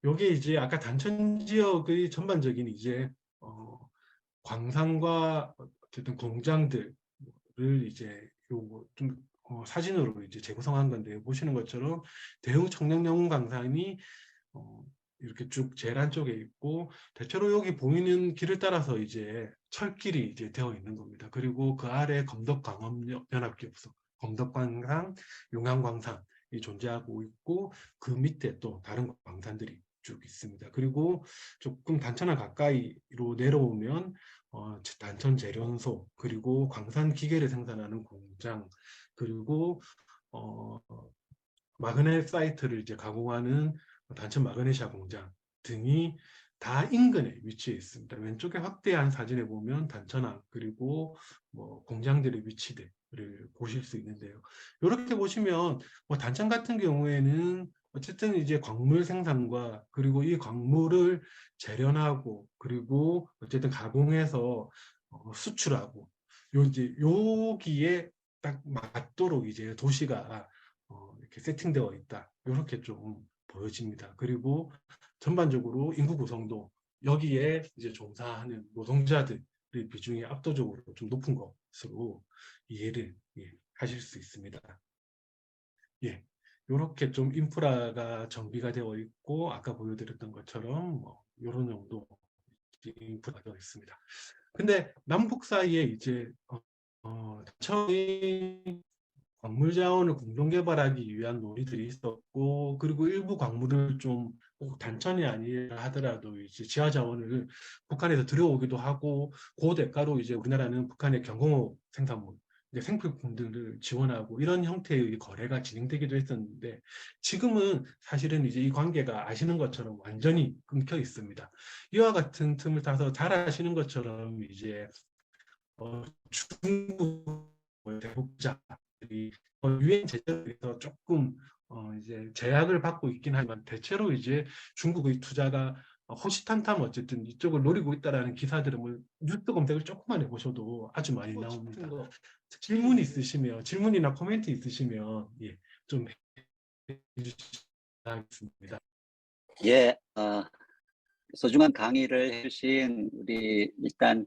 요게 이제 아까 단천 지역의 전반적인 이제 광산과 어쨌든 공장들을 이제 요거 좀 사진으로 이제 재구성한 건데 보시는 것처럼 대웅 청량영웅 광산이 이렇게 쭉 제란 쪽에 있고 대체로 여기 보이는 길을 따라서 이제 철길이 이제 되어 있는 겁니다. 그리고 그 아래 검덕광업연합기업소, 검덕광산, 용암광산이 존재하고 있고 그 밑에 또 다른 광산들이 쭉 있습니다. 그리고 조금 단천항 가까이로 내려오면 단천 재련소 그리고 광산 기계를 생산하는 공장 그리고 마그넷 사이트를 이제 가공하는 단천 마그네시아 공장 등이 다 인근에 위치해 있습니다. 왼쪽에 확대한 사진에 보면 단천항 그리고 뭐 공장들의 위치들을 보실 수 있는데요. 이렇게 보시면 뭐 단천 같은 경우에는 어쨌든 이제 광물 생산과 그리고 이 광물을 재련하고 그리고 어쨌든 가공해서 수출하고 이제 여기에 딱 맞도록 이제 도시가 이렇게 세팅되어 있다. 이렇게 좀 보여집니다. 그리고 전반적으로 인구 구성도 여기에 이제 종사하는 노동자들의 비중이 압도적으로 좀 높은 것으로 이해를 하실 수 있습니다. 예, 이렇게 좀 인프라가 정비가 되어 있고 아까 보여드렸던 것처럼 뭐 이런 정도 인프라가 되어 있습니다. 근데 남북 사이에 이제 처음에 광물 자원을 공동 개발하기 위한 논의들이 있었고, 그리고 일부 광물을 좀 꼭 단천이 아니라 하더라도 이제 지하 자원을 북한에서 들여오기도 하고, 그 대가로 이제 우리나라는 북한의 경공업 생산물, 이제 생필품 등을 지원하고 이런 형태의 거래가 진행되기도 했었는데, 지금은 사실은 이제 이 관계가 아시는 것처럼 완전히 끊겨 있습니다. 이와 같은 틈을 타서 잘 아시는 것처럼 이제 중국 대북자들이 유엔 제재에서 조금 이제 제약을 받고 있긴 하지만, 대체로 이제 중국의 투자가 호시탐탐 어쨌든 이쪽을 노리고 있다라는 기사들은 뭐 뉴스 검색을 조금만 해보셔도 아주 많이 나옵니다. 질문 있으시면, 질문이나 코멘트 있으시면 좀 해주시겠습니다. 예, 소중한 강의를 해주신 우리 일단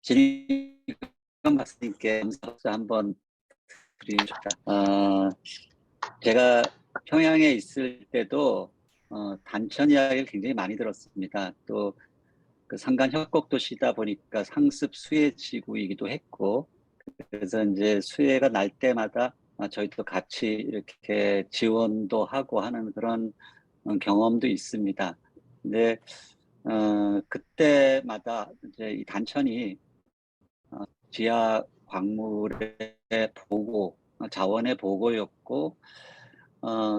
진희경 박사님께 감사 한번 드립니다. 제가 평양에 있을 때도 단천 이야기를 굉장히 많이 들었습니다. 또 그 산간 협곡 도시다 보니까 상습 수해 지구이기도 했고, 그래서 이제 수해가 날 때마다 저희도 같이 이렇게 지원도 하고 하는 그런 경험도 있습니다. 근데 그때마다 이제 이 단천이 지하 광물의 보고, 자원의 보고였고,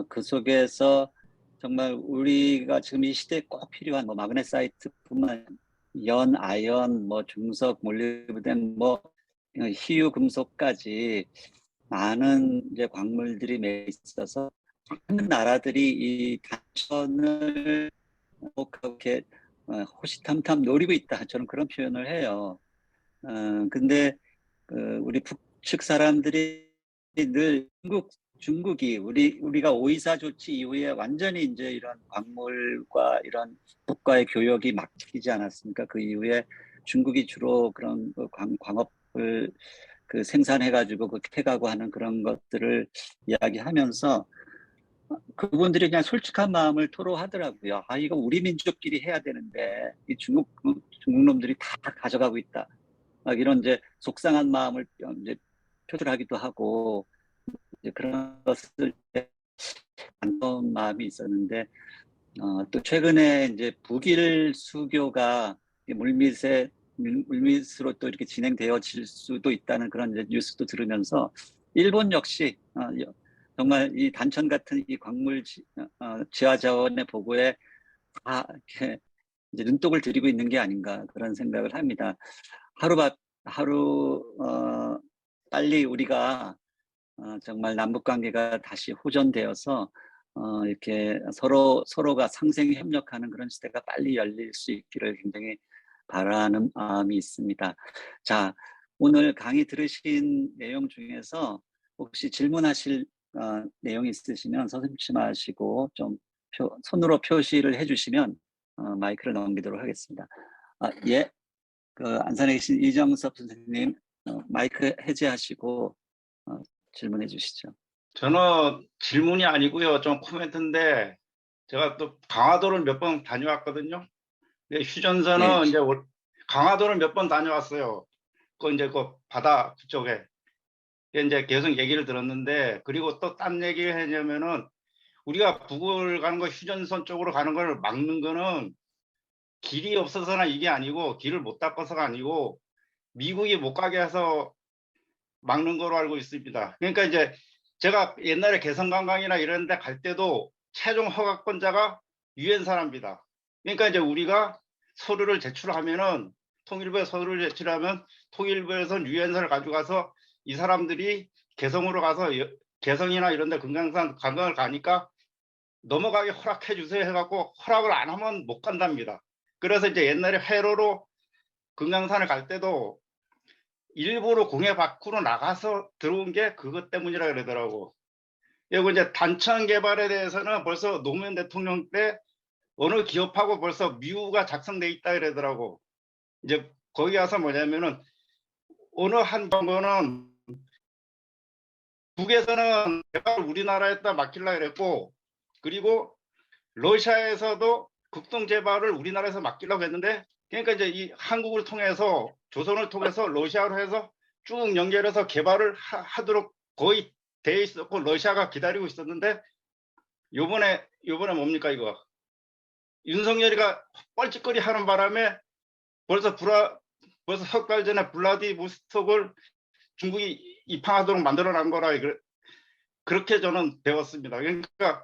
그 속에서 정말 우리가 지금 이 시대에 꼭 필요한 뭐 마그네사이트뿐만 연, 아연, 뭐 중석, 몰리브덴, 뭐 희유 금속까지 많은 이제 광물들이 매 있어서 많은 나라들이 이 단천을 꼭 그렇게 호시탐탐 노리고 있다. 저는 그런 표현을 해요. 근데 우리 북측 사람들이 늘 중국이 우리가 5.24 조치 이후에 완전히 이제 이런 광물과 이런 북과의 교역이 막히지 않았습니까? 그 이후에 중국이 주로 그런 광업을 그 생산해가지고 그 캐가고 하는 그런 것들을 이야기하면서 그분들이 그냥 솔직한 마음을 토로하더라고요. 이거 우리 민족끼리 해야 되는데 이 중국 놈들이 다 가져가고 있다. 막 이런 이제 속상한 마음을 이제 표출하기도 하고, 이제 그런 것을 안타까운 마음이 있었는데, 또 최근에 이제 북일 수교가 물밑으로 또 이렇게 진행되어질 수도 있다는 그런 이제 뉴스도 들으면서 일본 역시 정말 이 단천 같은 이 광물 지하 자원의 보고에 다 이렇게 이제 눈독을 들이고 있는 게 아닌가 그런 생각을 합니다. 하루 빨리 우리가 정말 남북 관계가 다시 호전되어서 이렇게 서로가 상생 협력하는 그런 시대가 빨리 열릴 수 있기를 굉장히 바라는 마음이 있습니다. 자, 오늘 강의 들으신 내용 중에서 혹시 질문하실 내용이 있으시면 서슴지 마시고 좀 손으로 표시를 해주시면 마이크를 넘기도록 하겠습니다. 예, 안산에 계신 이정섭 선생님 마이크 해제하시고 질문해 주시죠. 저는 질문이 아니고요. 좀 코멘트인데 제가 또 강화도를 몇 번 다녀왔거든요. 근데 휴전선은 네. 이제 강화도를 몇 번 다녀왔어요. 그 이제 그 바다 그쪽에 이제 계속 얘기를 들었는데, 그리고 또 딴 얘기를 하냐면은 우리가 북을 가는 거 휴전선 쪽으로 가는 걸 막는 거는 길이 없어서나 이게 아니고 길을 못 닦아서가 아니고 미국이 못 가게 해서 막는 거로 알고 있습니다. 그러니까 이제 제가 옛날에 개성관광이나 이런 데 갈 때도 최종 허가권자가 유엔 사람입니다. 그러니까 이제 우리가 서류를 제출하면은 통일부에 서류를 제출하면 통일부에서 유엔사를 가져가서 이 사람들이 개성으로 가서 개성이나 이런 데 금강산 관광을 가니까 넘어가게 허락해 주세요 해갖고 허락을 안 하면 못 간답니다. 그래서 이제 옛날에 회로로 금강산을 갈 때도 일부러 공해 밖으로 나가서 들어온 게 그것 때문이라 그러더라고. 그리고 이제 단천 개발에 대해서는 벌써 노무현 대통령 때 어느 기업하고 벌써 미우가 작성돼 있다 그러더라고. 이제 거기 가서 뭐냐면은 어느 한 정부는 북에서는 개발을 우리나라에다 맡기려고 그랬고, 그리고 러시아에서도 극동 개발을 우리나라에서 맡기려고 했는데, 그러니까 이제 이 한국을 통해서 조선을 통해서 러시아로 해서 쭉 연결해서 개발을 하도록 거의 돼 있었고 러시아가 기다리고 있었는데 요번에 뭡니까 이거 윤석열이가 뻘짓거리 하는 바람에 벌써 석 달 전에 블라디보스톡을 중국이 입항하도록 만들어낸 거라 그렇게 저는 배웠습니다. 그러니까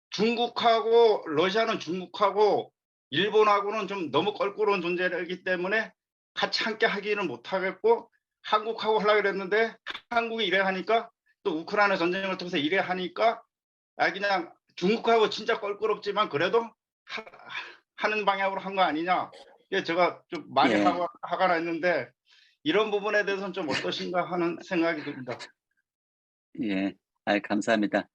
중국하고 러시아는 중국하고 일본하고는 좀 너무 껄끄러운 존재이기 때문에 같이 함께 하기는 못하겠고 한국하고 하려고 그랬는데 한국이 이래 하니까 또 우크라이나 전쟁을 통해서 이래 하니까 그냥 중국하고 진짜 껄끄럽지만 그래도 하는 방향으로 한 거 아니냐. 이게 제가 좀 많이 예. 화가 났는데 이런 부분에 대해서는 좀 어떠신가 하는 생각이 듭니다. 예, 감사합니다.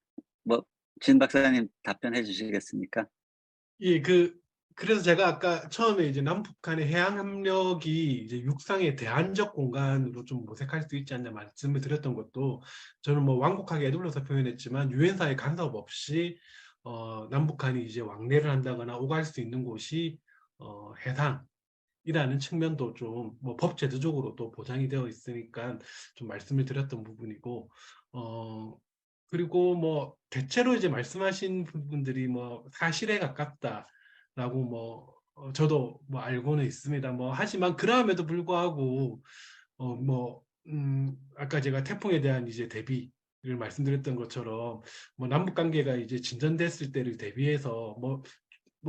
진 박사님 답변해 주시겠습니까? 예, 그래서 제가 아까 처음에 이제 남북한의 해양 협력이 이제 육상의 대안적 공간으로 좀 모색할 수 있지 않냐 말씀을 드렸던 것도 저는 뭐 완곡하게 에둘러서 표현했지만 유엔사의 간섭 없이 남북한이 이제 왕래를 한다거나 오갈 수 있는 곳이 해상이라는 측면도 좀 뭐 법 제도적으로도 보장이 되어 있으니까 좀 말씀을 드렸던 부분이고 그리고 뭐 대체로 이제 말씀하신 부분들이 뭐 사실에 가깝다라고 뭐 저도 뭐 알고는 있습니다. 뭐 하지만 그럼에도 불구하고 아까 제가 태풍에 대한 이제 대비를 말씀드렸던 것처럼 뭐 남북 관계가 이제 진전됐을 때를 대비해서 뭐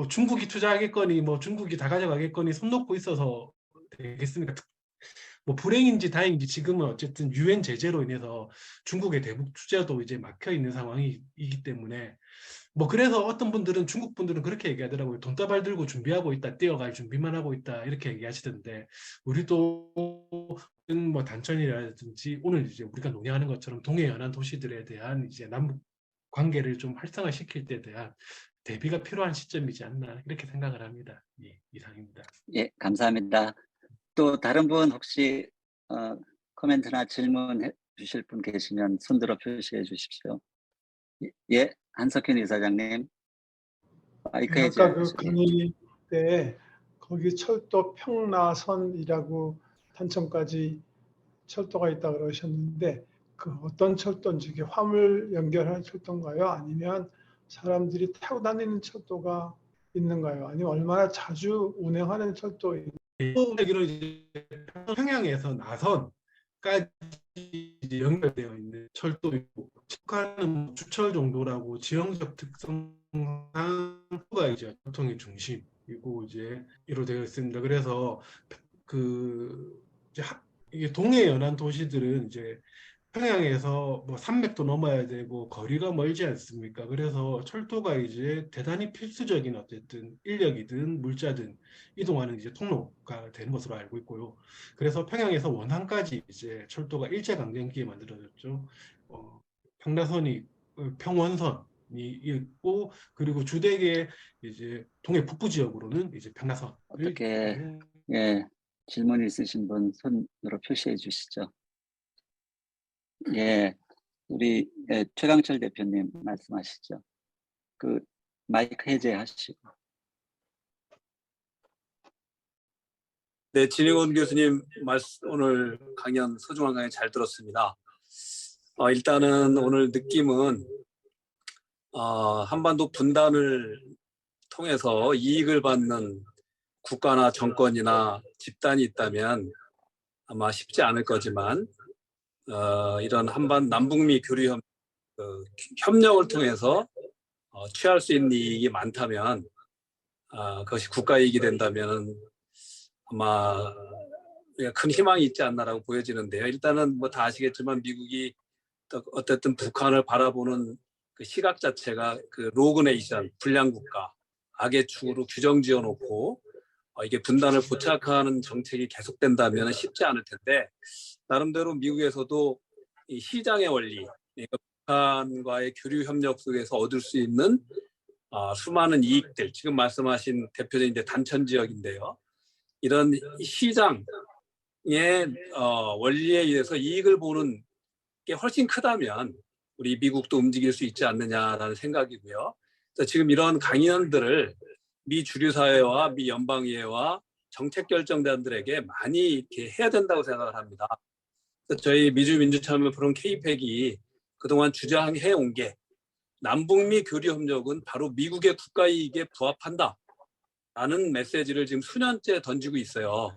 중국이 투자하겠거니 뭐 중국이 다 가져가겠거니 손 놓고 있어서 되겠습니까? 뭐 불행인지 다행인지 지금은 어쨌든 유엔 제재로 인해서 중국의 대북 투자도 이제 막혀 있는 상황이기 때문에 뭐 그래서 어떤 분들은 중국 분들은 그렇게 얘기하더라고요. 돈다발 들고 준비하고 있다, 뛰어갈 준비만 하고 있다 이렇게 얘기하시던데 우리도 뭐 단천이라든지 오늘 이제 우리가 논의하는 것처럼 동해 연안 도시들에 대한 이제 남북 관계를 좀 활성화시킬 때 대한 대비가 필요한 시점이지 않나 이렇게 생각을 합니다. 예, 이상입니다. 예, 감사합니다. 또 다른 분 혹시 코멘트나 질문해 주실 분 계시면 손들어 표시해 주십시오. 예, 한석현 이사장님. 마이크 아까 그 해주세요. 강의 때 거기 철도 평라선이라고 단천까지 철도가 있다 그러셨는데 그 어떤 철도인지 이게 화물 연결하는 철도인가요? 아니면 사람들이 타고 다니는 철도가 있는가요? 아니면 얼마나 자주 운행하는 철도인가요? 얘기로 이제 평양에서 나선까지 이제 연결되어 있는 철도이고 측하는 주철 정도라고 지형적 특성상가 이제 교통의 중심이고 이제 이로 되어 있습니다. 그래서 이게 동해 연안 도시들은 이제 평양에서 뭐 산맥도 넘어야 되고 거리가 멀지 않습니까? 그래서 철도가 이제 대단히 필수적인 어쨌든 인력이든 물자든 이동하는 이제 통로가 되는 것으로 알고 있고요. 그래서 평양에서 원산까지 이제 철도가 일제강점기에 만들어졌죠. 평라선이 평원선이 있고 그리고 주택의 이제 동해 북부 지역으로는 이제 평라선. 어떻게 예, 질문 있으신 분 손으로 표시해 주시죠. 예, 우리 최강철 대표님 말씀하시죠. 그 마이크 해제하시고. 네, 진행원 교수님 오늘 강연 소중한 강연 잘 들었습니다. 일단은 오늘 느낌은 한반도 분단을 통해서 이익을 받는 국가나 정권이나 집단이 있다면 아마 쉽지 않을 거지만 이런 남북미 교류 협력을 통해서 취할 수 있는 이익이 많다면 그것이 국가 이익이 된다면 아마 큰 희망이 있지 않나라고 보여지는데요. 일단은 뭐 다 아시겠지만 미국이 어쨌든 북한을 바라보는 그 시각 자체가 그 로그네이션, 불량국가, 악의 축으로 규정 지어놓고 이게 분단을 포착하는 정책이 계속된다면 쉽지 않을 텐데 나름대로 미국에서도 이 시장의 원리, 그러니까 북한과의 교류 협력 속에서 얻을 수 있는 수많은 이익들, 지금 말씀하신 대표적인 이제 단천 지역인데요. 이런 시장의 원리에 의해서 이익을 보는 게 훨씬 크다면 우리 미국도 움직일 수 있지 않느냐라는 생각이고요. 그래서 지금 이런 강연들을 미 주류사회와 미 연방의회와 정책 결정자들에게 많이 이렇게 해야 된다고 생각을 합니다. 그래서 저희 미주민주참여 포럼 KPEC이 그동안 주장해 온 게 남북미 교류 협력은 바로 미국의 국가 이익에 부합한다라는 메시지를 지금 수년째 던지고 있어요.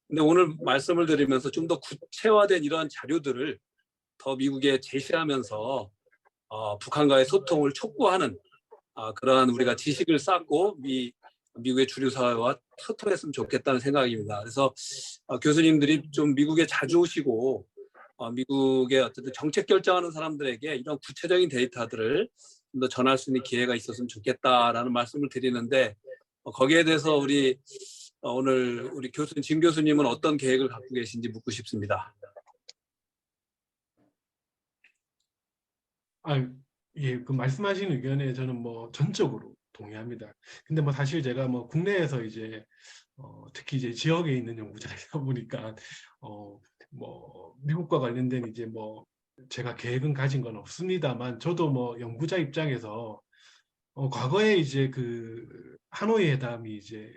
근데 오늘 말씀을 드리면서 좀 더 구체화된 이런 자료들을 더 미국에 제시하면서 북한과의 소통을 촉구하는 그러한 우리가 지식을 쌓고 미국의 주류 사회와 소통했으면 좋겠다는 생각입니다. 그래서 교수님들이 좀 미국에 자주 오시고 미국의 어쨌든 정책 결정하는 사람들에게 이런 구체적인 데이터들을 좀 더 전할 수 있는 기회가 있었으면 좋겠다라는 말씀을 드리는데 거기에 대해서 오늘 우리 진 교수님은 어떤 계획을 갖고 계신지 묻고 싶습니다. 예, 그 말씀하신 의견에 저는 뭐 전적으로 동의합니다. 근데 뭐 사실 제가 뭐 국내에서 이제 특히 이제 지역에 있는 연구자이다 보니까 뭐 미국과 관련된 이제 뭐 제가 계획은 가진 건 없습니다만 저도 뭐 연구자 입장에서 과거에 이제 그 하노이 회담이 이제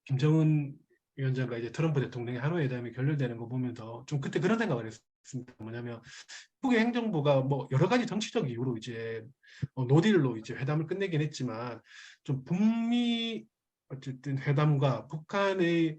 김정은 위원장과 이제 트럼프 대통령의 하노이 회담이 결렬되는 거 보면서 좀 그때 그런 생각을 했습니다. 뭐냐면 미국의 행정부가 뭐 여러 가지 정치적 이유로 이제 노딜로 이제 회담을 끝내긴 했지만 좀 북미 어쨌든 회담과 북한의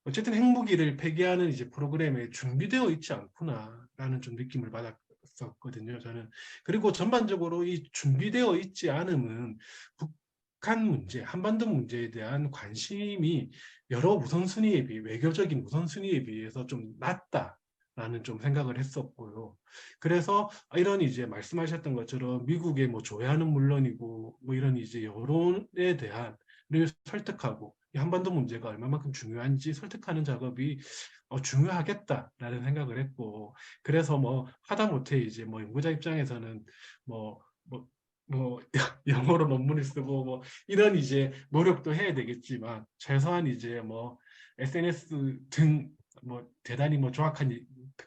어쨌든 핵무기를 폐기하는 이제 프로그램에 준비되어 있지 않구나라는 좀 느낌을 받았었거든요. 저는. 그리고 전반적으로 이 준비되어 있지 않음은 북한 문제, 한반도 문제에 대한 관심이 여러 우선순위에 비해 외교적인 우선순위에 비해서 좀 낮다라는 좀 생각을 했었고요. 그래서 이런 이제 말씀하셨던 것처럼 미국의 뭐 조야는 물론이고 뭐 이런 이제 여론에 대한 를 설득하고 이 한반도 문제가 얼마만큼 중요한지 설득하는 작업이 중요하겠다라는 생각을 했고 그래서 뭐 하다못해 이제 뭐 연구자 입장에서는 뭐 영어로 논문을 쓰고 뭐 이런 이제 노력도 해야 되겠지만 최소한 이제 뭐 SNS 등 뭐 대단히 뭐 정확한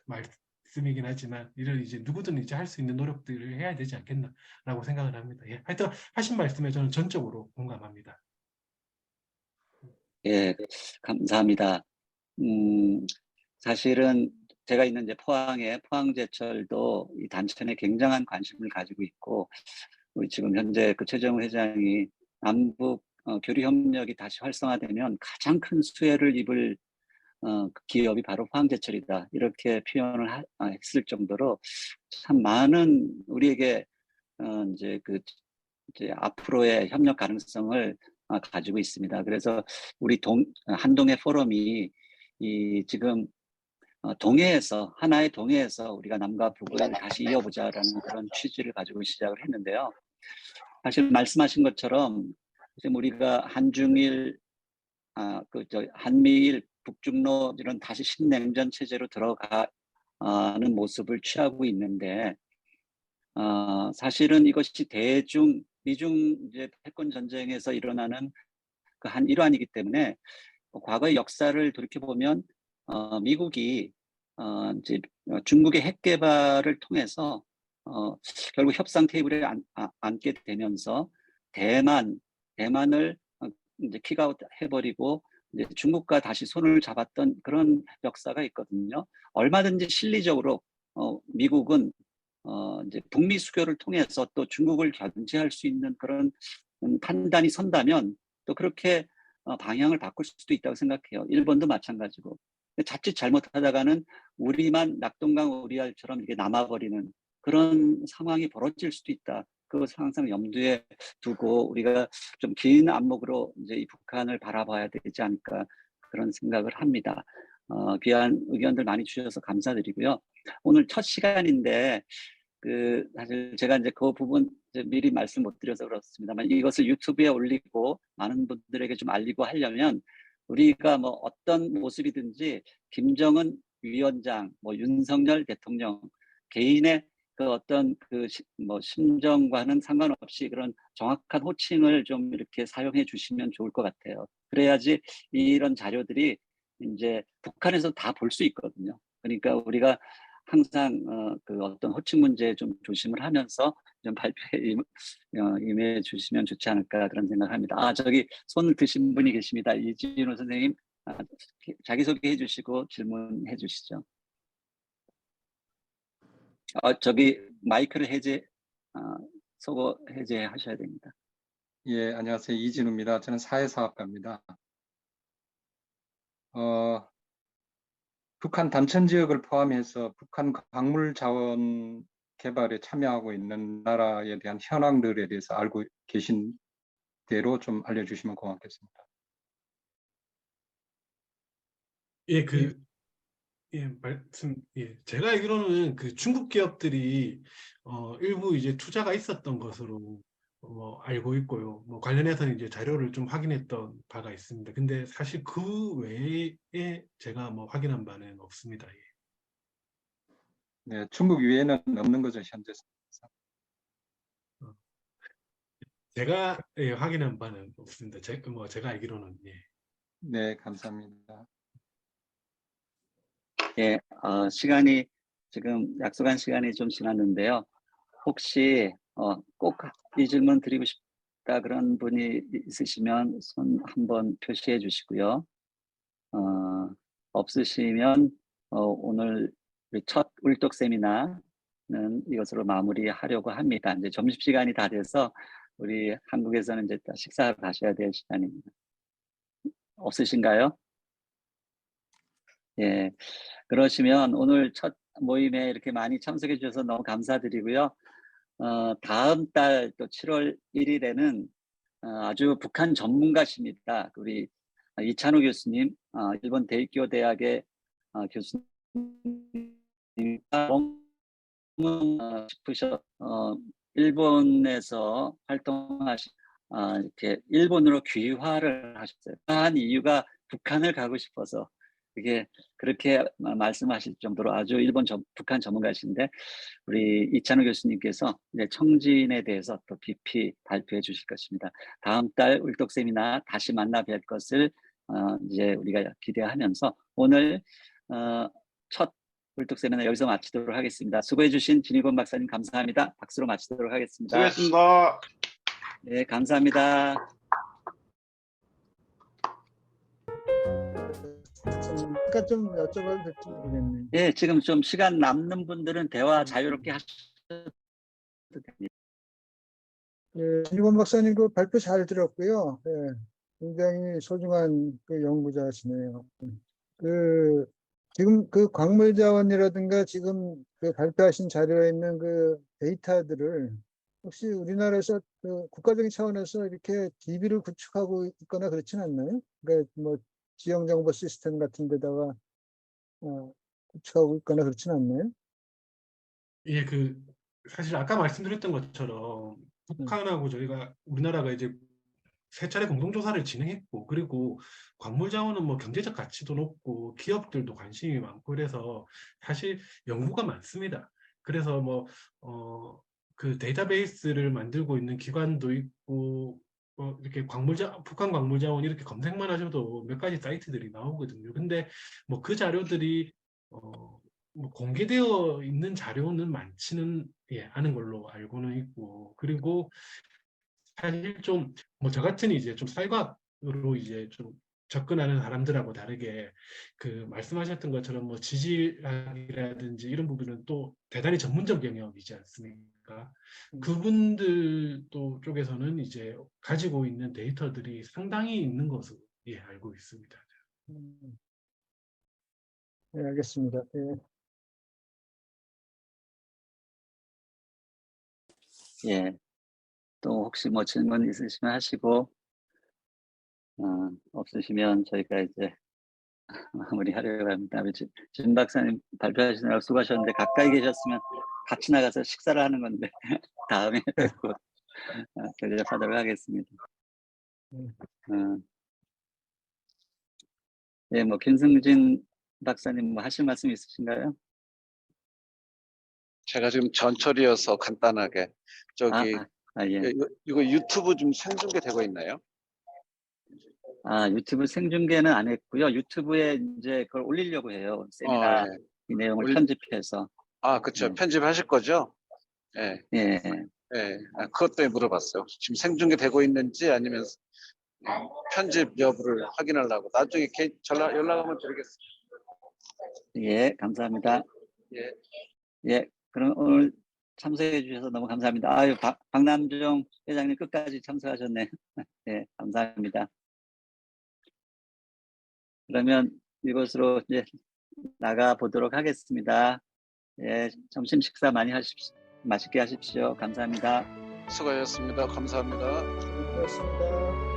말씀이긴 하지만 이런 이제 누구든 이제 할 수 있는 노력들을 해야 되지 않겠나라고 생각을 합니다. 예, 하여튼 하신 말씀에 저는 전적으로 공감합니다. 예, 감사합니다. 사실은 제가 있는 이제 포항에 포항제철도 이 단천에 굉장한 관심을 가지고 있고, 우리 지금 현재 그 최정우 회장이 남북 교류 협력이 다시 활성화되면 가장 큰 수혜를 입을 그 기업이 바로 포항제철이다. 이렇게 표현을 했을 정도로 참 많은 우리에게 이제 이제 앞으로의 협력 가능성을 가지고 있습니다. 그래서 우리 한동해 포럼이 지금 하나의 동해에서 우리가 남과 북을 다시 이어보자라는 그런 취지를 가지고 시작을 했는데요. 사실 말씀하신 것처럼 지금 우리가 한중일, 한미일, 북중로 이런 다시 신냉전 체제로 들어가는 모습을 취하고 있는데, 사실은 이것이 미중 이제 패권 전쟁에서 일어나는 그 한 일환이기 때문에 과거의 역사를 돌이켜 보면 미국이 이제 중국의 핵 개발을 통해서 결국 협상 테이블에 앉게 되면서 대만을 이제 킥아웃 해버리고 이제 중국과 다시 손을 잡았던 그런 역사가 있거든요. 얼마든지 실리적으로 미국은 이제 북미 수교를 통해서 또 중국을 견제할 수 있는 그런 판단이 선다면 또 그렇게 방향을 바꿀 수도 있다고 생각해요. 일본도 마찬가지고. 자칫 잘못하다가는 우리만 낙동강 오리알처럼 이게 남아버리는 그런 상황이 벌어질 수도 있다. 그것을 항상 염두에 두고 우리가 좀 긴 안목으로 이제 이 북한을 바라봐야 되지 않을까 그런 생각을 합니다. 귀한 의견들 많이 주셔서 감사드리고요. 오늘 첫 시간인데 사실 제가 이제 그 부분 이제 미리 말씀 못 드려서 그렇습니다만 이것을 유튜브에 올리고 많은 분들에게 좀 알리고 하려면 우리가 뭐 어떤 모습이든지 김정은 위원장, 뭐 윤석열 대통령 개인의 그 어떤 뭐 심정과는 상관없이 그런 정확한 호칭을 좀 이렇게 사용해 주시면 좋을 것 같아요. 그래야지 이런 자료들이 이제 북한에서 다 볼 수 있거든요. 그러니까 우리가 항상 그 어떤 호칭 문제에 좀 조심을 하면서 좀 발표에 임해 주시면 좋지 않을까 그런 생각을 합니다. 저기 손을 드신 분이 계십니다. 이진우 선생님, 자기소개해 주시고 질문해 주시죠. 저기 마이크를 소거 해제하셔야 됩니다. 예, 안녕하세요. 이진우입니다. 저는 사회사업가입니다. 북한 담천 지역을 포함해서 북한 광물 자원 개발에 참여하고 있는 나라에 대한 현황들에 대해서 알고 계신 대로 좀 알려주시면 고맙겠습니다. 예, 제가 알기로는 그 중국 기업들이 일부 이제 투자가 있었던 것으로 알고 있고요. 뭐 관련해서는 이제 자료를 좀 확인했던 바가 있습니다. 근데 사실 그 외에 제가 뭐 확인한 바는 없습니다. 예. 네, 중국 외에는 없는 거죠, 현재. 제가 확인한 바는 없습니다. 제가 알기로는 예. 네, 감사합니다. 예, 시간이 지금 약속한 시간이 좀 지났는데요. 혹시 꼭 이 질문 드리고 싶다 그런 분이 있으시면 손 한번 표시해 주시고요. 없으시면 오늘 우리 첫 울독 세미나는 이것으로 마무리하려고 합니다. 이제 점심시간이 다 돼서 우리 한국에서는 이제 식사를 가셔야 될 시간입니다. 없으신가요? 예, 그러시면 오늘 첫 모임에 이렇게 많이 참석해 주셔서 너무 감사드리고요. 다음 달 또 7월 1일에는 아주 북한 전문가십니다. 우리 이찬호 교수님, 일본 대이키오 대학의 교수님과 너무 싶으셔 일본에서 활동하신 이렇게 일본으로 귀화를 하셨어요. 한 이유가 북한을 가고 싶어서 그게 그렇게 말씀하실 정도로 아주 북한 전문가신데 우리 이찬호 교수님께서 이제 청진에 대해서 또 깊이 발표해 주실 것입니다. 다음 달 울독 세미나 다시 만나 뵐 것을 이제 우리가 기대하면서 오늘 첫 울독 세미나 여기서 마치도록 하겠습니다. 수고해 주신 진희권 박사님 감사합니다. 박수로 마치도록 하겠습니다. 수고했습니다. 네, 감사합니다. 잠깐 좀 여쭤봐도 될지 모르겠네요. 예, 지금 좀 시간 남는 분들은 대화 자유롭게 하셔도 됩니다. 예, 진희권 박사님 그 발표 잘 들었고요. 예, 굉장히 소중한 그 연구자시네요. 지금 그 광물 자원이라든가 지금 그 발표하신 자료에 있는 그 데이터들을 혹시 우리나라에서 그 국가적인 차원에서 이렇게 DB를 구축하고 있거나 그렇진 않나요? 그러니까 뭐 지형 정보 시스템 같은 데다가 구축하고 있거나 그렇진 않나요? 예, 사실 아까 말씀드렸던 것처럼 북한하고 우리나라가 이제 세 차례 공동조사를 진행했고, 그리고 광물 자원은 뭐 경제적 가치도 높고 기업들도 관심이 많고 그래서 사실 연구가 많습니다. 그래서 그 데이터베이스를 만들고 있는 기관도 있고 이렇게 북한 광물 자원 이렇게 검색만 하셔도 몇 가지 사이트들이 나오거든요. 근데 뭐 그 자료들이 뭐 공개되어 있는 자료는 많지는 않은 걸로 알고는 있고, 그리고 사실 좀 저 같은 이제 좀 사회과학으로 이제 좀 접근하는 사람들하고 다르게 그 말씀하셨던 것처럼 뭐 지질학이라든지 이런 부분은 또 대단히 전문적 영역이지 않습니까? 그분들도 쪽에서는 이제 가지고 있는 데이터들이 상당히 있는 것으로 알고 있습니다. 네, 알겠습니다. 예. 예, 또 혹시 뭐 질문 있으시면 하시고 없으시면 저희가 이제 마무리하려고 합니다. 우리 진 박사님 발표하시느라고 수고하셨는데 가까이 계셨으면 같이 나가서 식사를 하는 건데 다음에 뵙고 대접하도록 하겠습니다. 예, 뭐 김승진 박사님 뭐 하실 말씀 있으신가요? 제가 지금 전철이어서 간단하게 예. 이거 유튜브 좀 생중계 되고 있나요? 유튜브 생중계는 안 했고요. 유튜브에 이제 그걸 올리려고 해요. 세미나 이 내용을 편집해서. 그렇죠. 편집하실 거죠? 예. 예. 예. 그것 때문에 물어봤어요. 지금 생중계 되고 있는지 아니면 편집 여부를 확인하려고 나중에 연락 한번 드리겠습니다. 예, 감사합니다. 예. 예. 그럼 오늘 참석해 주셔서 너무 감사합니다. 아유, 박남종 회장님 끝까지 참석하셨네. 네, 감사합니다. 그러면 이것으로 이제 나가 보도록 하겠습니다. 예, 점심 식사 많이 하십시오. 맛있게 하십시오. 감사합니다. 수고하셨습니다. 감사합니다. 고맙습니다.